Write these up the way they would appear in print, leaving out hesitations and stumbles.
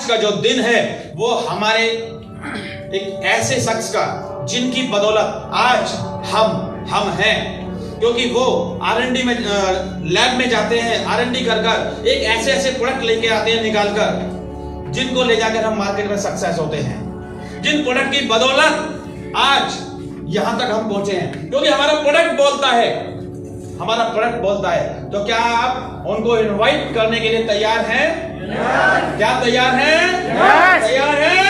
का जो दिन है वो हमारे एक ऐसे शख्स का जिनकी बदौलत आज हम हैं, क्योंकि वो R&D में लैब में जाते हैं, R&D कर एक ऐसे प्रोडक्ट लेके आते हैं निकाल कर, जिनको ले जाकर हम मार्केट में सक्सेस होते हैं, जिन प्रोडक्ट की बदौलत आज यहां तक हम पहुंचे हैं, क्योंकि हमारा प्रोडक्ट बोलता है। तो क्या आप उनको इनवाइट करने के लिए तैयार हैं? क्या तैयार हैं? तैयार हैं?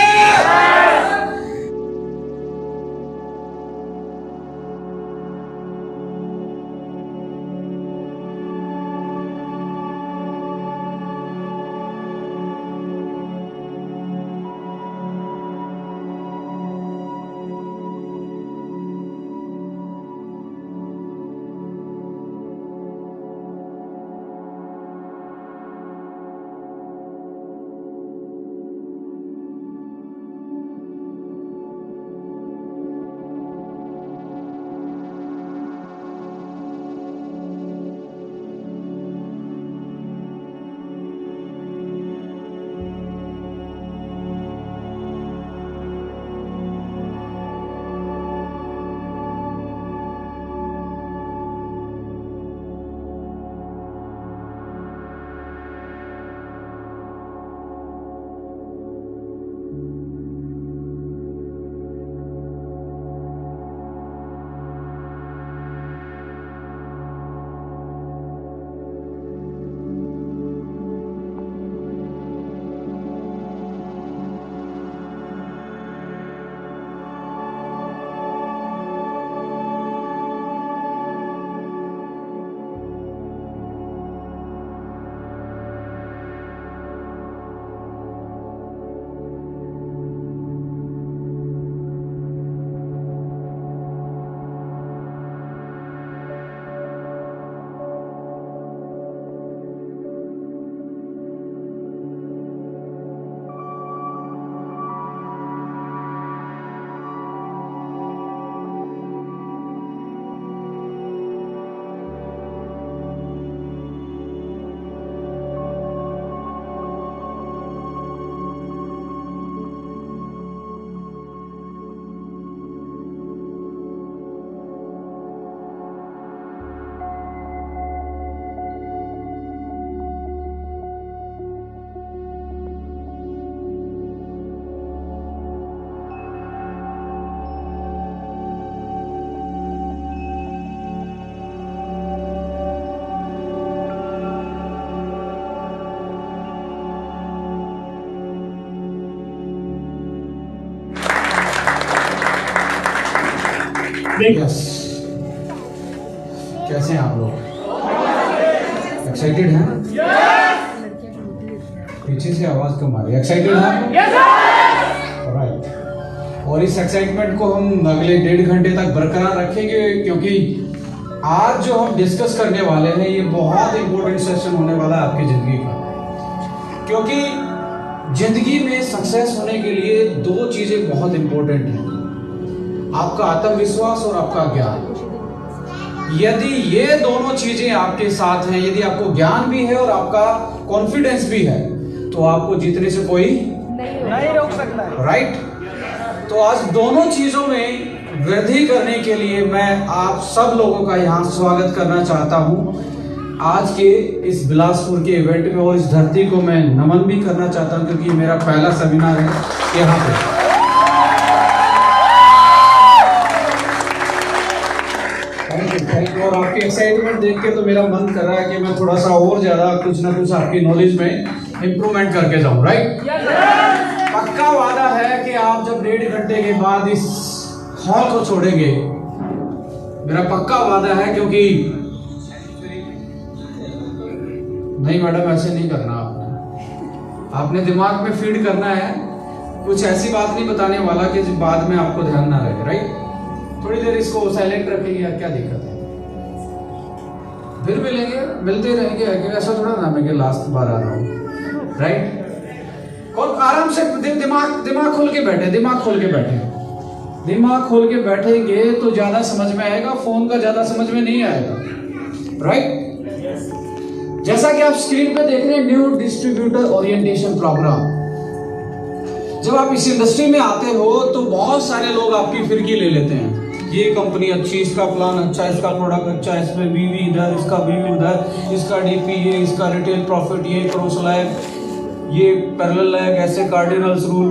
यस, कैसे हैं आप लोग? एक्साइटेड हैं? पीछे से आवाज कम आ रही है। एक्साइटेड हैं? ऑलराइट। और इस एक्साइटमेंट को हम अगले 1.5 घंटे तक बरकरार रखेंगे, क्योंकि आज जो हम डिस्कस करने वाले हैं ये बहुत इंपॉर्टेंट सेशन होने वाला है आपकी जिंदगी का। क्योंकि जिंदगी में सक्सेस होने के लिए 2 चीजें बहुत इंपॉर्टेंट हैं, आपका आत्मविश्वास और आपका ज्ञान। यदि ये दोनों चीजें आपके साथ हैं, यदि आपको ज्ञान भी है और आपका कॉन्फिडेंस भी है, तो आपको जीतने से कोई नहीं रोक सकता है, राइट? तो आज दोनों चीजों में वृद्धि करने के लिए मैं आप सब लोगों का यहाँ स्वागत करना चाहता हूँ आज के इस बिलासपुर के इवेंट में, और इस धरती को मैं नमन भी करना चाहता हूँ, क्योंकि मेरा पहला सेमिनार है यहाँ पे। Thank you. और आपकी एक्साइटमेंट देख के तो मेरा मन कर रहा है कि मैं थोड़ा सा और ज्यादा कुछ ना कुछ आपकी नॉलेज में इंप्रूवमेंट करके जाऊं, राइट? पक्का वादा है कि आप जब 1.5 घंटे के बाद इस हॉल को छोड़ेंगे, मेरा पक्का वादा है, क्योंकि नहीं मैडम ऐसे नहीं करना, आपने दिमाग में फीड करना है, कुछ ऐसी बात नहीं बताने वाला कि बाद में आपको ध्यान ना रहे, राइट? थोड़ी देर इसको साइलेंट रखेंगे, क्या दिक्कत है? फिर मिलेंगे, मिलते रहेंगे, ऐसा थोड़ा ना मैं कि लास्ट बार आ रहा हूँ, राइट? और आराम से दिमाग खोल के बैठे, दिमाग खोल के बैठेंगे तो ज्यादा समझ में आएगा, फोन का ज्यादा समझ में नहीं आएगा, राइट? जैसा कि आप स्क्रीन पे देख रहे हैं, न्यू डिस्ट्रीब्यूटर ओरिएंटेशन प्रोग्राम, जब आप इस इंडस्ट्री में आते हो तो बहुत सारे लोग आपकी फिरकी ले लेते हैं, ये कंपनी अच्छी, इसका प्लान अच्छा, इसका प्रोडक्ट अच्छा, इसमें बीवी इधर, इसका बीवी उधर, इसका डीपी ये, इसका रिटेल प्रॉफिट ये, क्रॉस लैग, ये पैरेलल लैग, ऐसे कार्डिनल्स रूल,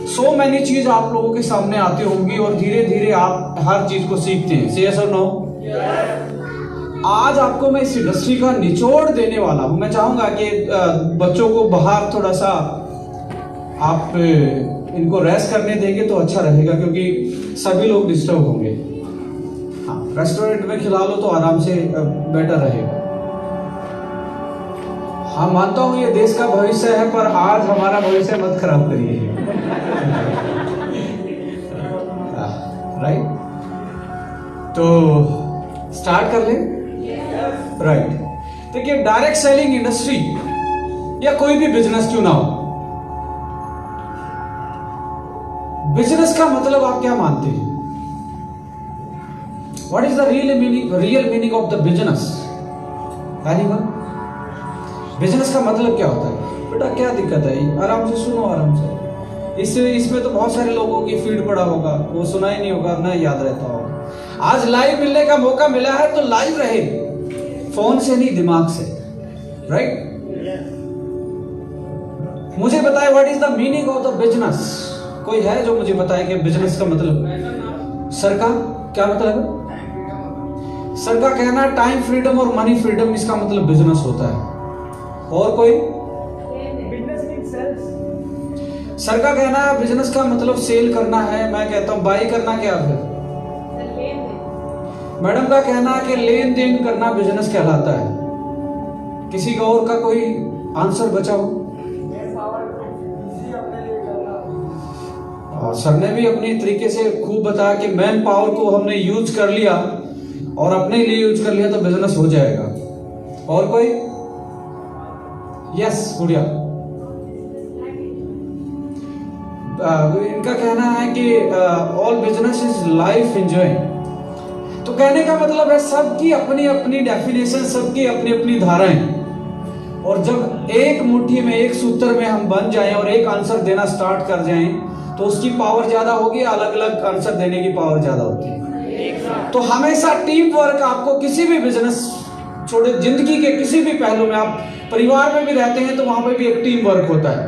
सो मैनी चीज आप लोगों के सामने आती होंगी और धीरे धीरे आप हर चीज को सीखते हैं। से यस और नो? आज आपको मैं इस इंडस्ट्री का निचोड़ देने वाला हूं। मैं चाहूंगा कि बच्चों को बाहर थोड़ा सा आप इनको रेस्ट करने देंगे तो अच्छा रहेगा, क्योंकि सभी लोग डिस्टर्ब होंगे। हाँ, रेस्टोरेंट में खिला लो तो आराम से बेटर रहेगा। हाँ, मानता हूं ये देश का भविष्य है, पर आज हमारा भविष्य मत खराब करिए। राइट, तो स्टार्ट कर ले। राइट, देखिए डायरेक्ट सेलिंग इंडस्ट्री या कोई भी बिजनेस क्यों ना हो, बिजनेस का मतलब आप क्या मानते हैं? What is the real meaning of the business? Anyone? Business का मतलब क्या होता है? बेटा क्या दिक्कत है? आराम से सुनो, आराम से। इसमें तो बहुत सारे लोगों की फीड पड़ा होगा, वो सुना ही नहीं होगा, ना याद रहता होगा। आज लाइव मिलने का मौका मिला है तो लाइव रहे, फोन से नहीं, दिमाग से। राइट? मुझे बताए what is the meaning of the business? कोई है जो मुझे बताए कि बिजनेस का मतलब? सर का क्या मतलब है? सर का कहना टाइम फ्रीडम और मनी फ्रीडम, इसका मतलब बिजनेस होता है। और कोई? सर का कहना है बिजनेस का मतलब सेल करना है। मैं कहता हूं बाई करना क्या फिर? मैडम का कहना है कि लेन देन करना बिजनेस कहलाता है। किसी का और का कोई आंसर बचा हो? सर ने भी अपने तरीके से खूब बताया कि मैन पावर को हमने यूज कर लिया और अपने लिए यूज कर लिया तो बिजनेस हो जाएगा। और कोई? यस गुड़िया। इनका कहना है कि all business is life enjoy. तो कहने का मतलब है सबकी अपनी अपनी डेफिनेशन, सबकी अपनी अपनी धाराएं, और जब एक मुट्ठी में, एक सूत्र में हम बन जाएं और एक आंसर देना स्टार्ट कर जाएं तो उसकी पावर ज्यादा होगी, अलग अलग आंसर देने की पावर ज्यादा होती है। तो हमेशा टीम वर्क आपको किसी भी बिजनेस, छोड़े जिंदगी के किसी भी पहलू में, आप परिवार में भी रहते हैं तो वहां पर भी एक टीम वर्क होता है।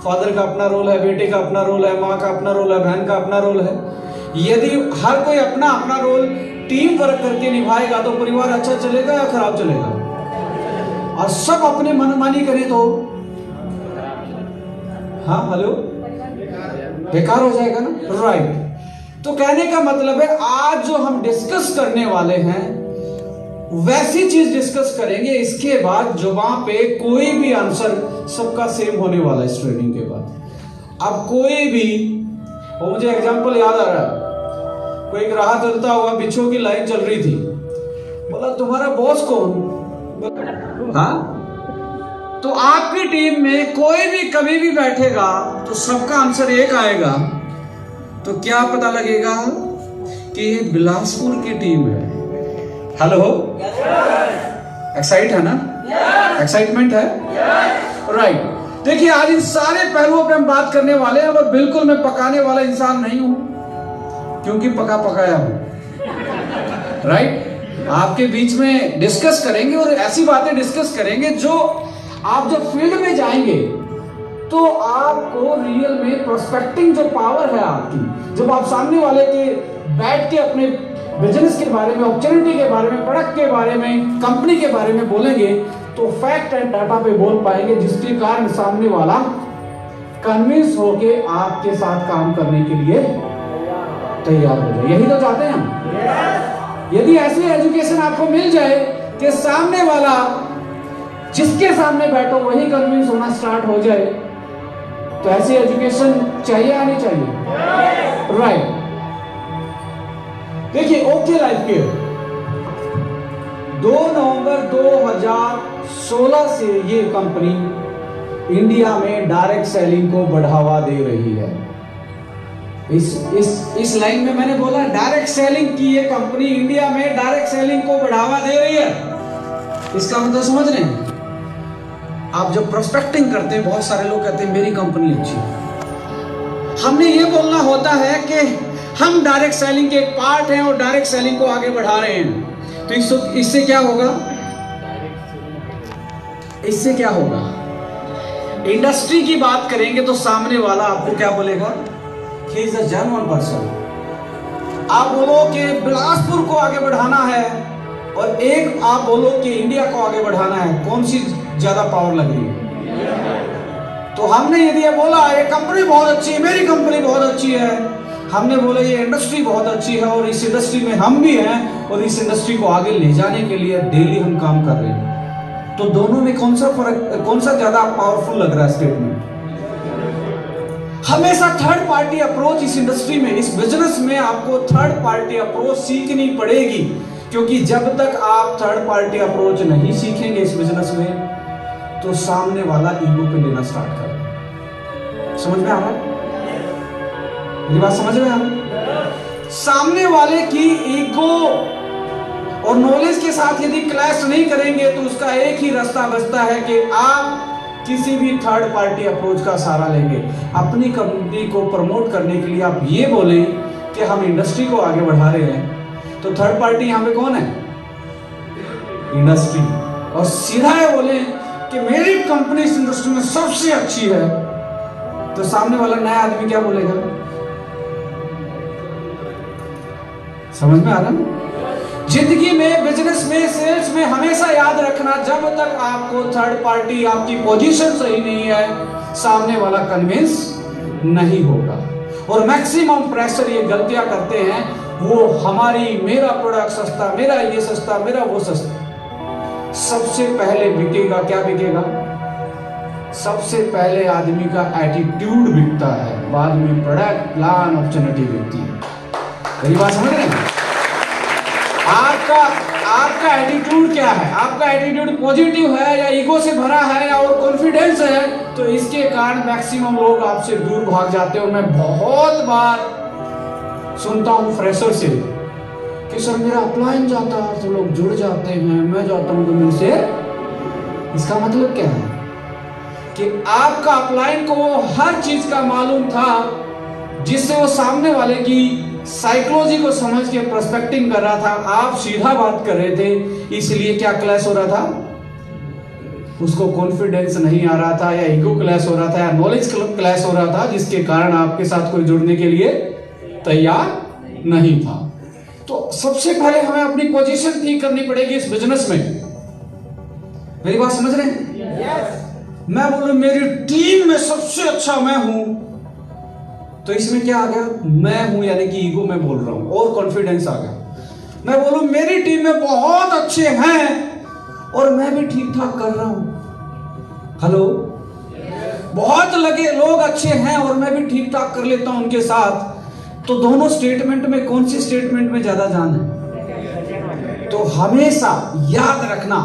फादर का अपना रोल है, बेटे का अपना रोल है, माँ का अपना रोल है, बहन का अपना रोल है। यदि हर कोई अपना अपना रोल टीम वर्क करके निभाएगा तो परिवार अच्छा चलेगा या खराब चलेगा? और सब अपने मनमानी करें तो हाँ, हेलो, बेकार हो जाएगा ना। राइट, तो कहने का मतलब है आज जो हम डिस्कस करने वाले हैं वैसी चीज डिस्कस करेंगे। इसके बाद जुबान पे कोई भी आंसर सबका सेम होने वाला है इस ट्रेनिंग के बाद। अब कोई भी, वो मुझे एग्जांपल याद आ रहा है, कोई एक राह चलता हुआ बिच्छू की लाइन चल रही थी, बोला तुम्हारा बॉस कौन? हाँ, तो आपकी टीम में कोई भी कभी भी बैठेगा तो सबका आंसर एक आएगा, तो क्या पता लगेगा कि ये बिलासपुर की टीम है। हेलो, एक्साइट है ना? एक्साइटमेंट है? राइट। देखिए आज इन सारे पहलुओं पे हम बात करने वाले हैं, और बिल्कुल मैं पकाने वाला इंसान नहीं हूं, क्योंकि पका पकाया हूं। राइट, आपके बीच में डिस्कस करेंगे और ऐसी बातें डिस्कस करेंगे जो आप जब फील्ड में जाएंगे तो आपको रियल में प्रोस्पेक्टिंग जो पावर है आपकी, जब आप सामने वाले के बैठ के अपने बिजनेस के बारे में, अपॉर्चुनिटी के बारे में, प्रोडक्ट के बारे में, कंपनी के बारे में बोलेंगे तो फैक्ट एंड डाटा पे बोल पाएंगे, जिसके कारण सामने वाला कन्विंस होके आपके साथ काम करने के लिए तैयार हो जाए। यही तो चाहते हैं हम। यदि ऐसी एजुकेशन आपको मिल जाए कि सामने वाला, जिसके सामने बैठो वही कन्विंस होना स्टार्ट हो जाए, तो ऐसी एजुकेशन चाहिए या नहीं चाहिए? राइट। देखिए ओके लाइफ केयर 2 नवंबर 2016 से ये कंपनी इंडिया में डायरेक्ट सेलिंग को बढ़ावा दे रही है। इस लाइन में मैंने बोला डायरेक्ट सेलिंग की ये कंपनी इंडिया में डायरेक्ट सेलिंग को बढ़ावा दे रही है। इसका मतलब समझ रहे हैं? आप जब प्रोस्पेक्टिंग करते हैं, बहुत सारे लोग कहते हैं मेरी कंपनी अच्छी है, हमने ये बोलना होता है कि हम डायरेक्ट सेलिंग के एक पार्ट हैं और डायरेक्ट सेलिंग को आगे बढ़ा रहे हैं। तो इससे क्या होगा? इससे क्या होगा? इंडस्ट्री की बात करेंगे तो सामने वाला आपको क्या बोलेगा? He is a genuine person. आप बोलो कि बिलासपुर को आगे बढ़ाना है और एक आप बोलो कि इंडिया को आगे बढ़ाना है, कौन सी ज्यादा पावर लग रही है? तो हमने यदि ये बोला ये कंपनी बहुत अच्छी है, मेरी कंपनी बहुत अच्छी है, हमने बोला ये इंडस्ट्री बहुत अच्छी है और इस इंडस्ट्री में हम भी हैं और इस इंडस्ट्री को आगे ले जाने के लिए डेली हम काम कर रहे हैं, तो दोनों में कौन सा फर्क, कौन सा ज्यादा पावरफुल लग रहा है स्टेटमेंट? हमेशा थर्ड पार्टी अप्रोच इस इंडस्ट्री में, इस बिजनेस में आपको थर्ड पार्टी अप्रोच सीखनी पड़ेगी, क्योंकि जब तक आप थर्ड पार्टी अप्रोच नहीं सीखेंगे इस बिजनेस में तो सामने वाला ईगो पे लेना स्टार्ट कर देगा। समझ में आ रहा है? मेरी बात समझ में आ रहा है? सामने वाले की ईगो और नॉलेज के साथ यदि क्लैश नहीं करेंगे तो उसका एक ही रास्ता बचता है कि आप किसी भी थर्ड पार्टी अप्रोच का सहारा लेंगे। अपनी कंपनी को प्रमोट करने के लिए आप ये बोलें कि हम इंडस्ट्री को आगे बढ़ा रहे हैं, तो थर्ड पार्टी यहां पे कौन है? इंडस्ट्री। और सीधा ये बोले कि मेरी कंपनी इस इंडस्ट्री में सबसे अच्छी है, तो सामने वाला नया आदमी क्या बोलेगा? समझ में आ रहा है? जिंदगी में, बिजनेस में, सेल्स में हमेशा याद रखना, जब तक आपको थर्ड पार्टी, आपकी पोजीशन सही नहीं है, सामने वाला कन्विंस नहीं होगा। और मैक्सिमम प्रेशर ये गलतियां करते हैं, वो हमारी, मेरा प्रोडक्ट सस्ता, मेरा ये सस्ता, मेरा वो सस्ता। सबसे पहले बिकेगा क्या? बिकेगा सबसे पहले आदमी का एटीट्यूड बिकता है, बाद में प्रोडक्ट, प्लान, अपॉर्चुनिटी बिकती है। मेरी बात समझ रहे हैं? आपका एटीट्यूड क्या है? आपका एटीट्यूड पॉजिटिव है या ईगो से भरा है या और कॉन्फिडेंस है, तो इसके कारण मैक्सिमम लोग आपसे दूर भाग जाते हैं। और मैं बहुत बार सुनता हूं फ्रेशर से कि सर मेरा अपलाइन जाता है तो लोग जुड़ जाते हैं, मैं जाता हूं तो मेरे से। इसका मतलब क्या है? कि आपका अपलाइन को हर चीज का मालूम था, जिससे वो सामने वाले की साइकोलॉजी को समझ के प्रोस्पेक्टिंग कर रहा था। आप सीधा बात कर रहे थे, इसलिए क्या क्लैश हो रहा था? उसको कॉन्फिडेंस नहीं आ रहा था, या ईगो क्लैश हो रहा था, या नॉलेज क्लैश हो रहा था, जिसके कारण आपके साथ कोई जुड़ने के लिए तैयार नहीं था। तो सबसे पहले हमें अपनी पोजीशन ठीक करनी पड़ेगी इस बिजनेस में। मेरी बात समझ रहे हैं? मैं बोलूं मेरी टीम में सबसे अच्छा मैं हूं, तो इसमें क्या आ गया? मैं हूं यानी कि ईगो में बोल रहा हूं और कॉन्फिडेंस आ गया। मैं बोलूं मेरी टीम में बहुत अच्छे हैं और मैं भी ठीक ठाक कर रहा हूं। हेलो, बहुत लगे लोग अच्छे हैं और मैं भी ठीक ठाक कर लेता हूं उनके साथ, तो दोनों स्टेटमेंट में कौन सी स्टेटमेंट में ज्यादा जान है? तो हमेशा याद रखना,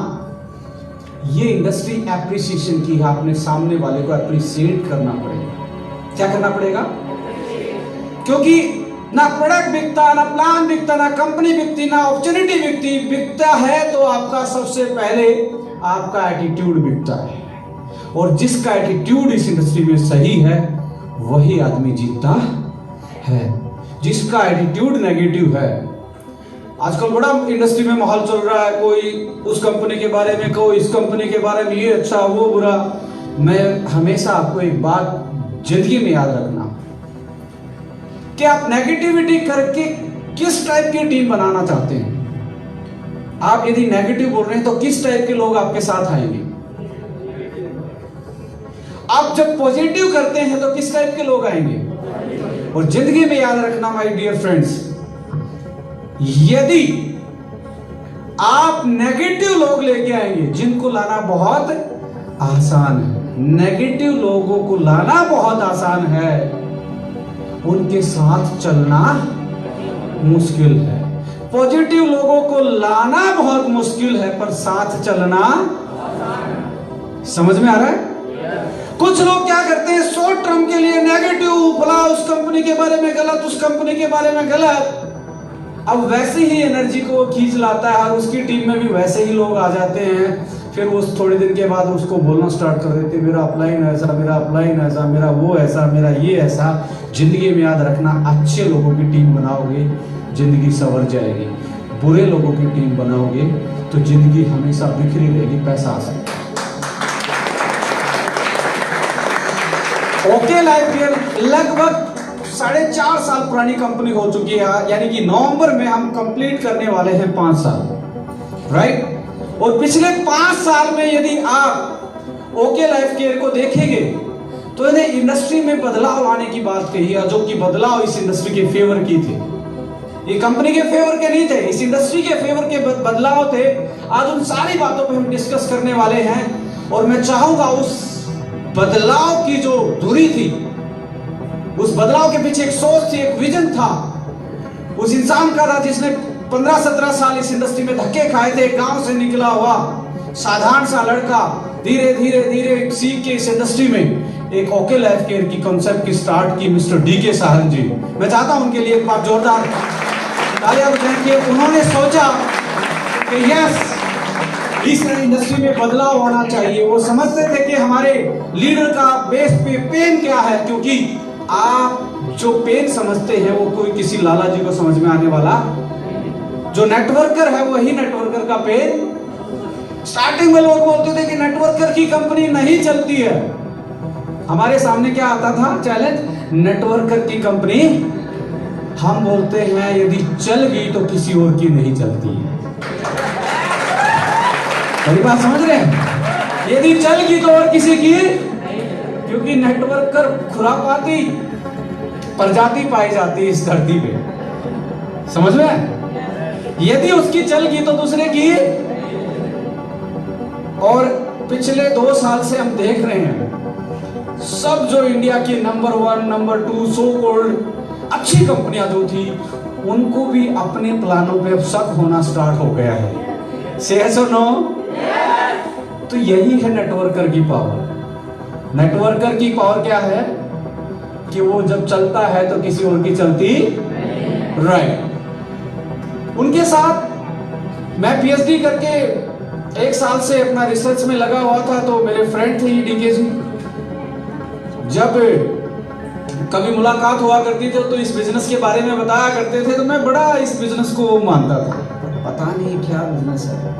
ये इंडस्ट्री एप्रिसिएशन की है, आपने सामने वाले को एप्रिसिएट करना पड़ेगा। क्या करना पड़ेगा? क्योंकि ना प्रोडक्ट बिकता, ना प्लान बिकता, ना कंपनी बिकती, ना अपॉर्चुनिटी बिकती। बिकता है तो आपका सबसे पहले आपका एटीट्यूड बिकता है, और जिसका एटीट्यूड इस इंडस्ट्री में सही है वही आदमी जीतता है। जिसका एटीट्यूड नेगेटिव है, आजकल बड़ा इंडस्ट्री में माहौल चल रहा है, कोई उस कंपनी के बारे में, कोई इस कंपनी के बारे में, ये अच्छा वो बुरा। मैं हमेशा आपको एक बात जिंदगी में याद रखना कि आप नेगेटिविटी करके किस टाइप की टीम बनाना चाहते हैं। आप यदि नेगेटिव बोल रहे हैं तो किस टाइप के लोग आपके साथ आएंगे? आप जब पॉजिटिव करते हैं तो किस टाइप के लोग आएंगे? और जिंदगी में याद रखना माय डियर फ्रेंड्स, यदि आप नेगेटिव लोग लेके आएंगे, जिनको लाना बहुत आसान है, नेगेटिव लोगों को लाना बहुत आसान है, उनके साथ चलना मुश्किल है। पॉजिटिव लोगों को लाना बहुत मुश्किल है, पर साथ चलना। समझ में आ रहा है? कुछ लोग क्या करते हैं, शॉर्ट टर्म के लिए नेगेटिव, भला उस कंपनी के बारे में गलत, उस कंपनी के बारे में गलत, अब वैसे ही एनर्जी को खींच लाता है और उसकी टीम में भी वैसे ही लोग आ जाते हैं। फिर वो थोड़े दिन के बाद उसको बोलना स्टार्ट कर देते, मेरा अपलाइन ऐसा, मेरा अपलाइन ऐसा, मेरा वो ऐसा, मेरा ये ऐसा। जिंदगी में याद रखना, अच्छे लोगों की टीम बनाओगे जिंदगी संवर जाएगी, बुरे लोगों की टीम बनाओगे तो जिंदगी हमेशा बिखरी रहेगी, पैसा आ सकता है। ओके लाइफ केयर लगभग 4.5 साल पुरानी कंपनी हो चुकी है, यानी कि नवंबर में हम कंप्लीट करने वाले हैं 5 साल, राइट। और पिछले 5 साल में यदि आप ओके लाइफ केयर को देखेंगे तो इन्हें इंडस्ट्री में बदलाव आने की बात कही है, जो कि बदलाव इस इंडस्ट्री के फेवर की थे। ये कंपनी के फेवर के नहीं थे, इस इंडस्ट्री के फेवर के बदलाव थे। आज उन सारी बातों पे हम डिस्कस करने वाले हैं और मैं चाहूंगा उस बदलाव की जो धुरी थी, उस बदलाव के पीछे एक सोच थी, एक विजन था, उस इंसान का था जिसने 15-17 साल इस इंडस्ट्री में धक्के खाए थे। गांव से निकला हुआ साधारण सा लड़का धीरे धीरे धीरे सीख के इस इंडस्ट्री में एक ओके लाइफ केयर की कॉन्सेप्ट की स्टार्ट की मिस्टर DK साहन जी। मैं चाहता हूं उनके लिए एक बार जोरदार तालियां बजाएं कि उन्होंने सोचा कि यस, इस इंडस्ट्री में बदलाव होना चाहिए। वो समझते थे कि हमारे लीडर का बेस पे पेन क्या है, क्योंकि आप जो पेन समझते हैं वो कोई किसी लाला जी को समझ में आने वाला, जो नेटवर्कर है वही नेटवर्कर का पेन। स्टार्टिंग में लोग बोलते थे कि नेटवर्कर की कंपनी नहीं चलती है। हमारे सामने क्या आता था चैलेंज, नेटवर्कर की कंपनी। हम बोलते हैं यदि चल गई तो किसी और की नहीं चलती है। मेरी बात समझ रहे हैं? यदि चल गई तो और किसी की, क्योंकि नेटवर्कर खुरापाती प्रजाति पाई जाती है इस धरती पे, समझ में? यदि उसकी चल गई तो दूसरे की। और पिछले 2 साल से हम देख रहे हैं सब जो इंडिया की नंबर 1 नंबर 2 सो कॉल्ड अच्छी कंपनियां जो थी, उनको भी अपने प्लानों पे अब शक होना स्टार्ट हो गया है। से यस और नो? तो यही है नेटवर्कर की पावर। नेटवर्कर की पावर क्या है कि वो जब चलता है तो किसी और की चलती, राइट। उनके साथ मैं PhD करके 1 साल से अपना रिसर्च में लगा हुआ था, तो मेरे फ्रेंड थे DK जी। जब कभी मुलाकात हुआ करती थी तो इस बिजनेस के बारे में बताया करते थे, तो मैं बड़ा इस बिजनेस को मानता था। पता नहीं क्या बिजनेस है,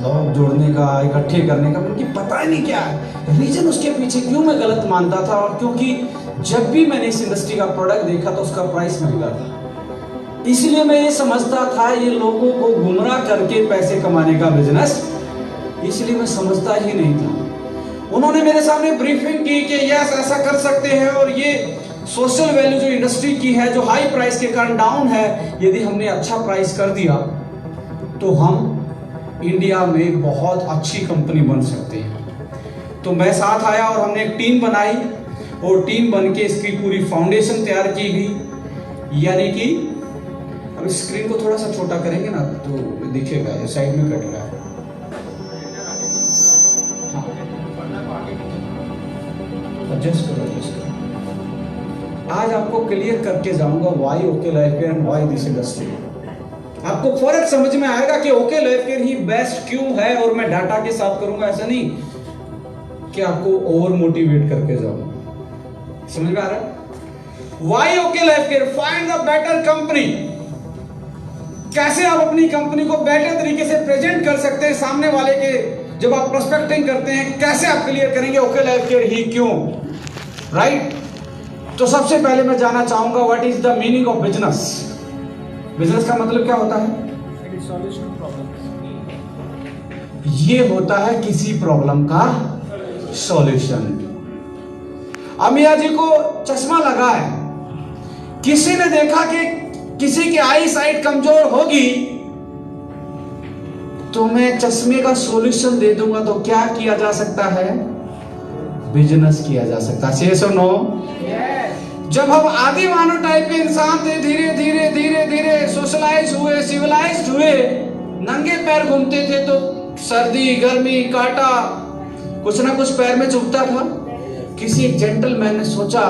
लोग जोड़ने का, इकट्ठे करने का, मुझे पता ही नहीं क्या है रीजन उसके पीछे, क्यों मैं गलत मानता था। और क्योंकि जब भी मैंने इस इंडस्ट्री का प्रोडक्ट देखा तो उसका प्राइस महंगा था, इसलिए मैं ये समझता था ये लोगों को गुमराह करके पैसे कमाने का बिजनेस, इसलिए मैं समझता ही नहीं था। उन्होंने मेरे सामने ब्रीफिंग की कि यस ऐसा कर सकते हैं, और ये सोशल वैल्यू जो इंडस्ट्री की है, जो हाई प्राइस के कारण डाउन है, यदि हमने अच्छा प्राइस कर दिया तो हम इंडिया में बहुत अच्छी कंपनी बन सकते हैं। तो मैं साथ आया और हमने एक टीम बनाई, और टीम बन के इसकी पूरी फाउंडेशन तैयार की गई। यानी कि अब स्क्रीन को थोड़ा सा छोटा करेंगे ना तो दिखेगा, ये साइड में कट रहा है। हाँ, एडजस्ट करो, एडजस्ट करो। आज आपको क्लियर करके जाऊंगा why okay life care and why this industry. आपको फर्क समझ में आएगा कि ओके लाइफ केयर ही बेस्ट क्यों है, और मैं डाटा के साथ करूंगा, ऐसा नहीं कि आपको ओवर मोटिवेट करके जाऊंगा। समझ में आ रहा है? Why okay life care, find the better company. कैसे आप अपनी कंपनी को बेटर तरीके से प्रेजेंट कर सकते हैं सामने वाले के, जब आप प्रोस्पेक्टिंग करते हैं कैसे आप क्लियर करेंगे ओके लाइफ केयर ही क्यों, राइट? तो सबसे पहले मैं जानना चाहूंगा what is the meaning of business. Business का मतलब क्या होता है? ये होता है किसी प्रॉब्लम का सॉल्यूशन। अमिया जी को चश्मा लगा है, किसी ने देखा कि किसी की आई साइट कमजोर होगी तो मैं चश्मे का सॉल्यूशन दे दूंगा, तो क्या किया जा सकता है? बिजनेस किया जा सकता है। यस और नो? जब हम आदि मानव टाइप के इंसान थे, धीरे धीरे धीरे धीरे सोशलाइज हुए, सिविलाइज्ड हुए, नंगे पैर घूमते थे तो सर्दी गर्मी कांटा कुछ ना कुछ पैर में चुभता था। किसी एक जेंटलमैन ने सोचा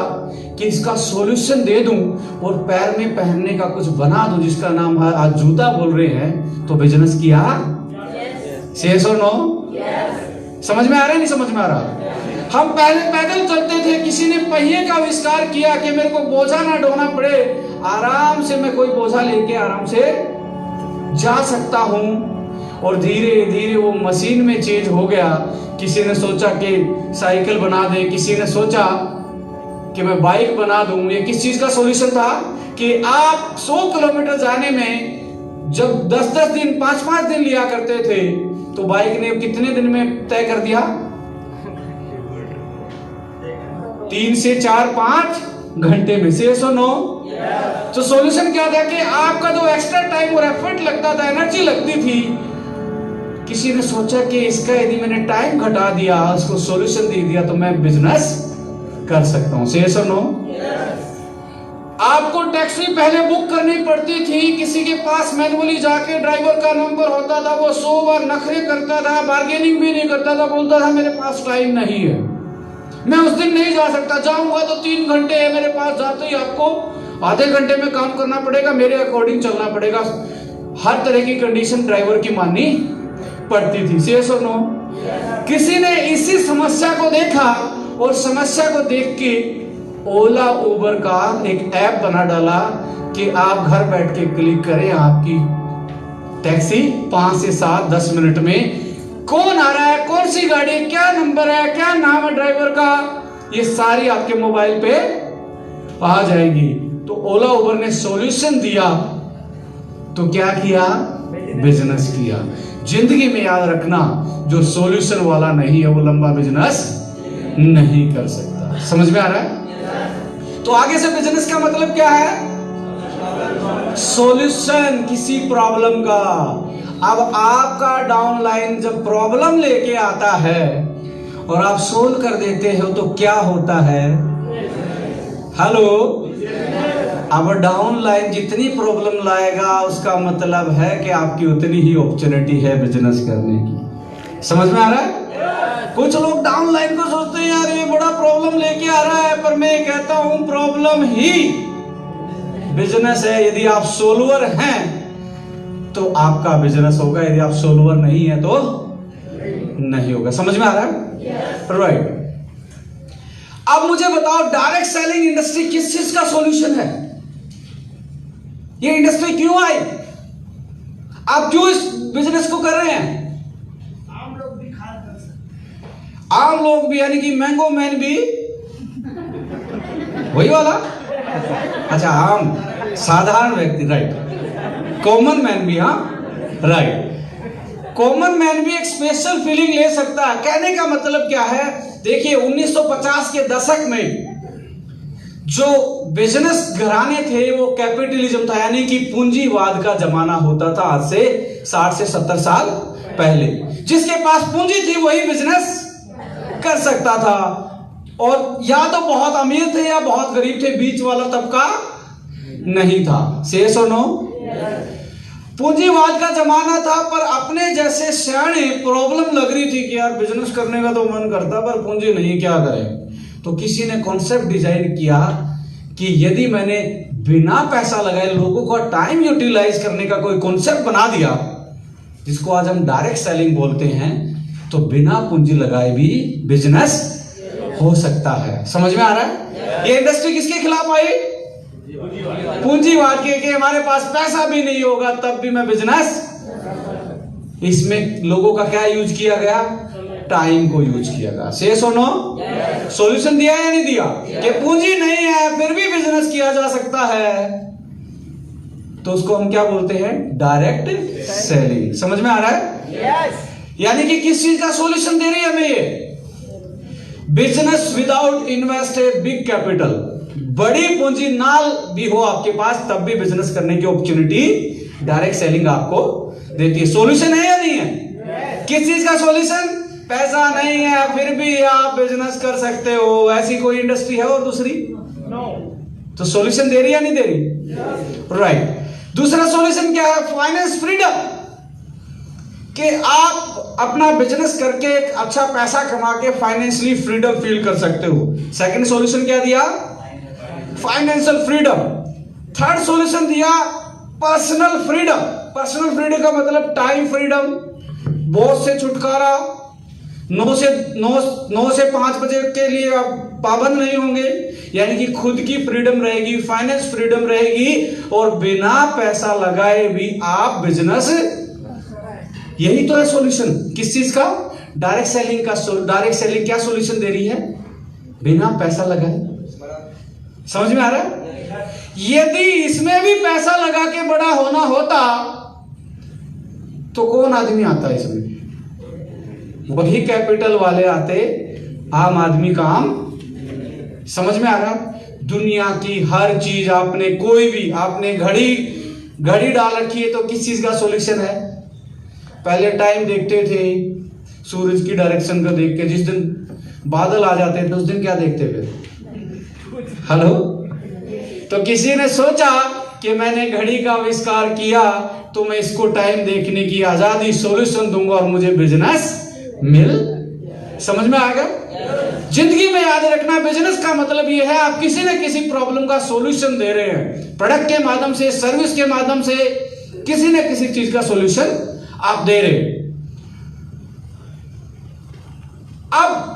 कि इसका सॉल्यूशन दे दूं और पैर में पहनने का कुछ बना दूं, जिसका नाम आज जूता बोल रहे हैं, तो बिजनेस किया। यस और नो? समझ में आ रहा है, नहीं समझ में आ रहा? हम पहले पैदल चलते थे, किसी ने पहिए का आविष्कार किया कि मेरे को बोझा ना ढोना पड़े, आराम से मैं कोई बोझा लेके आराम से जा सकता हूं। और धीरे धीरे वो मशीन में चेंज हो गया। किसी ने सोचा कि साइकिल बना दे, किसी ने सोचा कि मैं बाइक बना दूं। ये किस चीज का सॉल्यूशन था कि आप 100 किलोमीटर जाने में जब 10-10 दिन 5-5 दिन लिया करते थे, तो बाइक ने कितने दिन में तय कर दिया? 3 से 4-5 घंटे में। से सो नो? तो सॉल्यूशन क्या था कि आपका जो एक्स्ट्रा टाइम और एफर्ट लगता था, एनर्जी लगती थी, किसी ने सोचा कि इसका यदि मैंने टाइम घटा दिया, उसको सॉल्यूशन दे दिया, तो मैं बिजनेस कर सकता हूं। से सो नो? आपको टैक्सी पहले बुक करनी पड़ती थी, किसी के पास मैनुअली जाके ड्राइवर का नंबर होता था, वो 100 बार नखरे करता था, बार्गेनिंग भी नहीं करता था, बोलता था मेरे पास टाइम नहीं है, मैं उस दिन नहीं जा सकता, जाऊंगा तो 3 घंटे है मेरे पास, जाते ही आपको आधे घंटे में काम करना पड़ेगा, मेरे अकॉर्डिंग चलना पड़ेगा। हर तरह की कंडीशन ड्राइवर की माननी पड़ती थी। यस और नो? किसी ने इसी समस्या को देखा और समस्या को देख के ओला उबर का एक ऐप बना डाला कि आप घर बैठ के क्लिक करें, आपकी टैक्सी 5 से 7-10 मिनट में कौन आ रहा है, कौन सी गाड़ी, क्या नंबर है, क्या नाम है ड्राइवर का, ये सारी आपके मोबाइल पे आ जाएगी। तो ओला उबर ने सॉल्यूशन दिया, तो क्या किया? बिजनेस किया। जिंदगी में याद रखना, जो सॉल्यूशन वाला नहीं है वो लंबा बिजनेस नहीं कर सकता। समझ में आ रहा है? तो आगे से बिजनेस का मतलब क्या है? सॉल्यूशन किसी प्रॉब्लम का। अब आपका डाउनलाइन जब प्रॉब्लम लेके आता है और आप सोल्व कर देते हो, तो क्या होता है? हेलो, अब डाउनलाइन जितनी प्रॉब्लम लाएगा, उसका मतलब है कि आपकी उतनी ही अपॉर्चुनिटी है बिजनेस करने की। समझ में आ रहा है? कुछ लोग डाउनलाइन को सोचते हैं यार ये बड़ा प्रॉब्लम लेके आ रहा है, पर मैं कहता हूं प्रॉब्लम ही बिजनेस है। यदि आप सोल्वर हैं तो आपका बिजनेस होगा, यदि आप सोल्वर नहीं है तो नहीं होगा। समझ में आ रहा है? राइट। अब मुझे बताओ, डायरेक्ट सेलिंग इंडस्ट्री किस चीज का सॉल्यूशन है? ये इंडस्ट्री क्यों आई? आप क्यों इस बिजनेस को कर रहे हैं? आम लोग भी, यानी कि मैंगो मैन भी, वही वाला? अच्छा, आम साधारण व्यक्ति, राइट। कॉमन मैन भी, हाँ राइट। कॉमन मैन भी एक स्पेशल फीलिंग ले सकता है। कहने का मतलब क्या है? देखिए 1950 के दशक में जो बिजनेस घराने थे वो कैपिटलिज्म था, यानी कि पूंजीवाद का जमाना होता था। आज से 60 से 70 साल पहले जिसके पास पूंजी थी वही बिजनेस कर सकता था, और या तो बहुत अमीर थे या बहुत गरीब थे, बीच वाला तबका नहीं था। से यस और नो? पूंजीवाद का जमाना था, पर अपने जैसे सियाने प्रॉब्लम लग रही थी कि यार बिजनेस करने का तो मन करता पर पूंजी नहीं, क्या करें? तो किसी ने कॉन्सेप्ट डिजाइन किया कि यदि मैंने बिना पैसा लगाए लोगों का टाइम यूटिलाइज करने का कोई कॉन्सेप्ट बना दिया, जिसको आज हम डायरेक्ट सेलिंग बोलते हैं, तो बिना पूंजी लगाए भी बिजनेस हो सकता है। समझ में आ रहा है? ये इंडस्ट्री किसके खिलाफ आई? पूंजीवाद के, कि हमारे पास पैसा भी नहीं होगा तब भी मैं बिजनेस। इसमें लोगों का क्या यूज किया गया? टाइम को यूज किया गया। से सुनो, सॉल्यूशन दिया या नहीं दिया कि पूंजी नहीं है फिर भी बिजनेस किया जा सकता है, तो उसको हम क्या बोलते हैं? Direct selling. समझ में आ रहा है? यानी कि किस चीज का सॉल्यूशन दे रही है हमें ये? Business without invest a big capital. बड़ी पूंजी ना भी हो आपके पास तब भी बिजनेस करने की अपॉर्चुनिटी डायरेक्ट सेलिंग आपको देती है। सॉल्यूशन है या नहीं है? किस चीज का सॉल्यूशन? पैसा नहीं है फिर भी आप बिजनेस कर सकते हो। ऐसी कोई इंडस्ट्री है और दूसरी? तो सॉल्यूशन दे रही या नहीं दे रही? राइट। दूसरा सॉल्यूशन क्या है? फाइनेंस फ्रीडम, कि आप अपना बिजनेस करके एक अच्छा पैसा कमा के फाइनेंशियली फ्रीडम फील कर सकते हो। सेकंड सॉल्यूशन क्या दिया? Financial freedom. थर्ड सॉल्यूशन दिया पर्सनल फ्रीडम। पर्सनल फ्रीडम का मतलब टाइम फ्रीडम, बॉस से छुटकारा, 9 से 5 बजे के लिए आप पाबंद नहीं होंगे, यानी कि खुद की फ्रीडम रहेगी, फाइनेंस फ्रीडम रहेगी, और बिना पैसा लगाए भी आप बिजनेस, यही तो है सॉल्यूशन। किस चीज का? डायरेक्ट सेलिंग का। डायरेक्ट सेलिंग क्या सॉल्यूशन दे रही है? बिना पैसा लगाए। समझ में आ रहा है? यदि इसमें भी पैसा लगा के बड़ा होना होता तो कौन आदमी आता इसमें? वही कैपिटल वाले आते, आम आदमी का आम। समझ में आ रहा? दुनिया की हर चीज आपने, कोई भी आपने घड़ी डाल रखी है तो किस चीज का सॉल्यूशन है? पहले टाइम देखते थे सूरज की डायरेक्शन को देख के, जिस दिन बादल आ जाते थे उस दिन क्या देखते थे? हेलो? तो किसी ने सोचा कि मैंने घड़ी का आविष्कार किया तो मैं इसको टाइम देखने की आजादी, सॉल्यूशन दूंगा और मुझे बिजनेस मिल। समझ में आ गया? जिंदगी में याद रखना, बिजनेस का मतलब यह है आप किसी न किसी प्रॉब्लम का सॉल्यूशन दे रहे हैं, प्रोडक्ट के माध्यम से, सर्विस के माध्यम से, किसी न किसी चीज का सॉल्यूशन आप दे रहे हैं। अब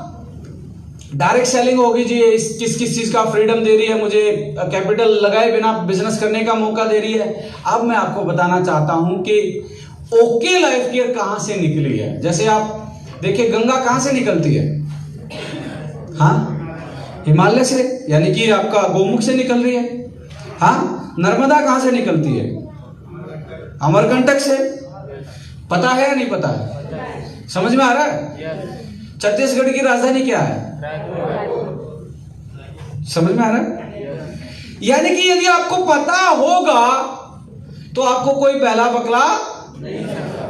डायरेक्ट सेलिंग होगी जी, किस किस चीज का फ्रीडम दे रही है, मुझे कैपिटल लगाए बिना बिजनेस करने का मौका दे रही है। अब मैं आपको बताना चाहता हूं कि ओके लाइफ केयर कहां से निकली है। जैसे आप देखिए, गंगा कहां से निकलती है? हाँ, हिमालय से, यानी कि आपका गोमुख से निकल रही है। हाँ, नर्मदा कहां से निकलती है? अमरकंटक से। पता है या नहीं पता है? समझ में आ रहा है? छत्तीसगढ़ की राजधानी क्या है? समझ में आ रहा है? यानी कि यदि आपको पता होगा तो आपको कोई बहला बकला,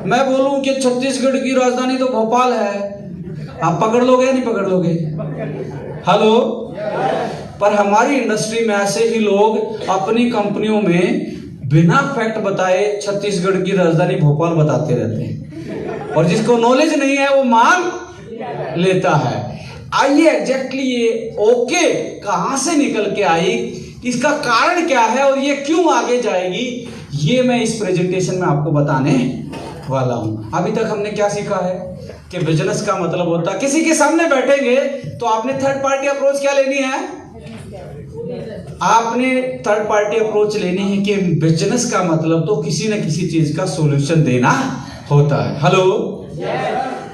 मैं बोलूं कि छत्तीसगढ़ की राजधानी तो भोपाल है, आप पकड़ लोगे या नहीं पकड़ लोगे? हेलो? पर हमारी इंडस्ट्री में ऐसे ही लोग अपनी कंपनियों में बिना फैक्ट बताए छत्तीसगढ़ की राजधानी भोपाल बताते रहते हैं, और जिसको नॉलेज नहीं है वो मान लेता है। आइए एग्जैक्टली ये ओके कहां से निकल के आई, इसका कारण क्या है और ये क्यों आगे जाएगी, ये मैं इस प्रेजेंटेशन में आपको बताने वाला हूं। अभी तक हमने क्या सीखा है कि बिजनेस का मतलब होता है, किसी के सामने बैठेंगे तो आपने थर्ड पार्टी अप्रोच क्या लेनी है? आपने थर्ड पार्टी अप्रोच लेनी है कि बिजनेस का मतलब तो किसी न किसी चीज का सॉल्यूशन देना होता है। हेलो?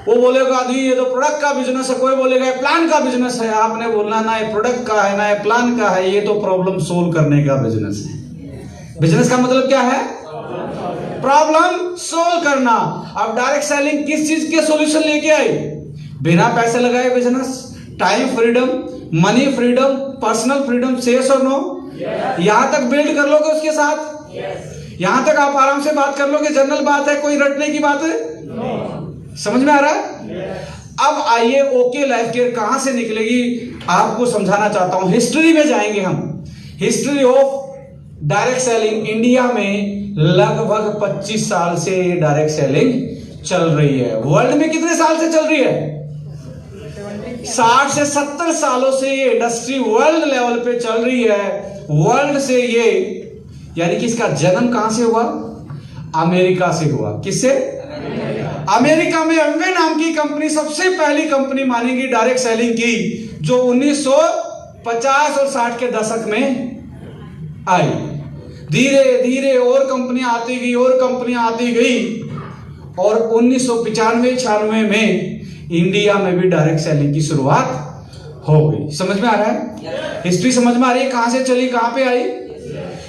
वो बोलेगा दी ये तो प्रोडक्ट का बिजनेस है, कोई बोलेगा ये प्लान का बिजनेस है। आपने बोलना ना ये प्रोडक्ट का है ना ये प्लान का है, ये तो प्रॉब्लम सोल्व करने का बिजनेस है। बिजनेस का मतलब क्या है? प्रॉब्लम सोल्व करना। अब डायरेक्ट सेलिंग किस चीज के सॉल्यूशन लेके आई? बिना पैसे लगाए business, time freedom, money freedom, personal freedom. Yes और नो? यहां तक बिल्ड कर लोगे उसके साथ? यहां तक आप आराम से बात कर लोगे? जनरल बात है, कोई रटने की बात है? समझ में आ रहा है? अब आइए ओके लाइफ केयर कहां से निकलेगी आपको समझाना चाहता हूं। हिस्ट्री में जाएंगे हम। History of direct selling. India में लगभग 25 साल से डायरेक्ट सेलिंग चल रही है। वर्ल्ड में कितने साल से चल रही है? 60 से 70 सालों से ये इंडस्ट्री वर्ल्ड लेवल पे चल रही है। वर्ल्ड से ये, यानी कि इसका जन्म कहां से हुआ? अमेरिका से हुआ। किससे? अमेरिका में एमवे नाम की कंपनी सबसे पहली कंपनी मानेगी डायरेक्ट सेलिंग की, जो 1950 और 60 के दशक में आई। धीरे धीरे और कंपनियां आती गई और कंपनियां आती गई, और 1995-96 में इंडिया में भी डायरेक्ट सेलिंग की शुरुआत हो गई। समझ में आ रहा है? हिस्ट्री समझ में आ रही है? कहां से चली कहां पे आई?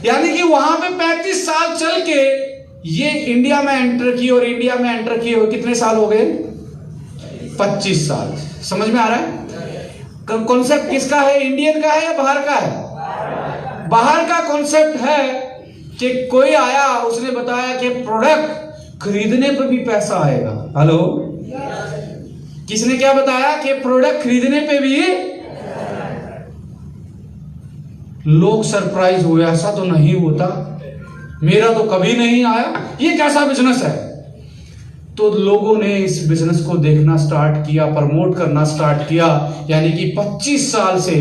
यानी कि वहां पे 35 साल चल के ये इंडिया में एंटर की, और इंडिया में एंटर किए हुए कितने साल हो गए? 25 साल। समझ में आ रहा है? कॉन्सेप्ट किसका है? इंडियन का है या बाहर का है? बाहर का कॉन्सेप्ट है कि कोई आया, उसने बताया कि प्रोडक्ट खरीदने पर भी पैसा आएगा। हेलो? किसने क्या बताया? कि प्रोडक्ट खरीदने पे भी। लोग सरप्राइज हुए, ऐसा तो नहीं होता, मेरा तो कभी नहीं आया, ये कैसा बिजनेस है? तो लोगों ने इस बिजनेस को देखना स्टार्ट किया, प्रमोट करना स्टार्ट किया। यानी कि 25 साल से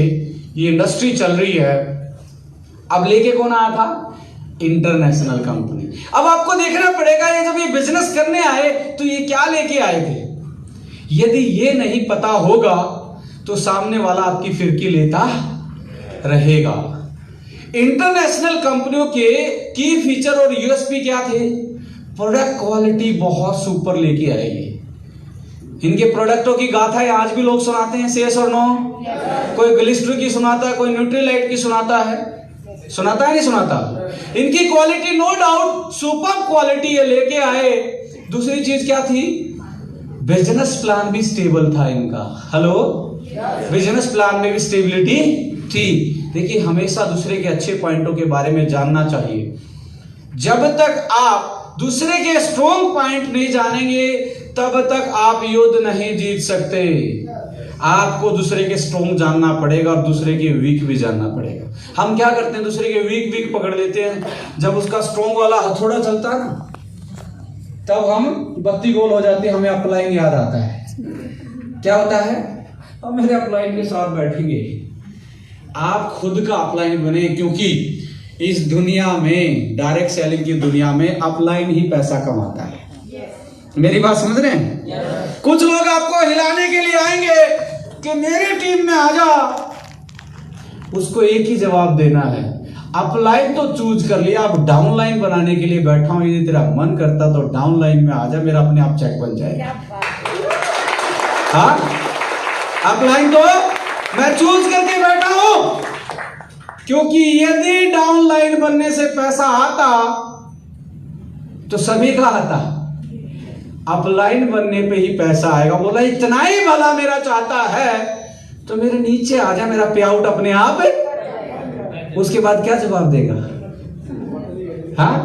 ये इंडस्ट्री चल रही है। अब लेके कौन आया था? International company. अब आपको देखना पड़ेगा ये जब ये बिजनेस करने आए तो ये क्या लेके आए थे। यदि ये नहीं पता होगा तो सामने वाला आपकी फिरकी लेता रहेगा। इंटरनेशनल कंपनियों के की फीचर और यूएसपी क्या थे? प्रोडक्ट क्वालिटी बहुत सुपर लेके आएगी। इनके प्रोडक्टों की गाथा आज भी लोग सुनाते हैं, यस और नो? कोई ग्लिस्टर की सुनाता है, कोई न्यूट्रीलाइट की सुनाता है, सुनाता है नहीं सुनाता? इनकी quality no doubt super quality ये लेके आए। दूसरी चीज क्या थी? बिजनेस प्लान भी स्टेबल था इनका। हेलो, बिजनेस प्लान में भी स्टेबिलिटी थी। देखिए, हमेशा दूसरे के अच्छे पॉइंटों के बारे में जानना चाहिए। जब तक आप दूसरे के स्ट्रॉन्ग पॉइंट नहीं जानेंगे तब तक आप युद्ध नहीं जीत सकते। आपको दूसरे के स्ट्रॉन्ग जानना पड़ेगा और दूसरे के वीक भी जानना पड़ेगा। हम क्या करते हैं, दूसरे के वीक पकड़ लेते हैं। जब उसका स्ट्रॉन्ग वाला हथौड़ा चलता है ना, तब हम बत्ती गोल हो जाती है, हमें अपलाइन याद आता है। क्या होता है? अब मेरे अपलाइन के साथ बैठेंगे। आप खुद का अपलाइन बने, क्योंकि इस दुनिया में, डायरेक्ट सेलिंग की दुनिया में, अपलाइन ही पैसा कमाता है। मेरी बात समझ रहे हैं? कुछ लोग आपको हिलाने के लिए आएंगे कि मेरी टीम में आ जा। उसको एक ही जवाब देना है, अपलाइन तो चूज कर लिया, अब डाउन लाइन बनाने के लिए बैठा हूं। यदि तेरा मन करता तो डाउन लाइन में आ जा, मेरा अपने आप चेक बन जाएगा। हाँ, अपलाइन तो मैं चूज करके बैठा हूं, क्योंकि यदि डाउन लाइन बनने से पैसा आता तो सभी का आता, अपलाइन बनने पे ही पैसा आएगा। बोला इतना ही भला मेरा चाहता है तो मेरे नीचे आ जा, मेरा पे आउट अपने आप है। उसके बाद क्या जवाब देगा? हाँ,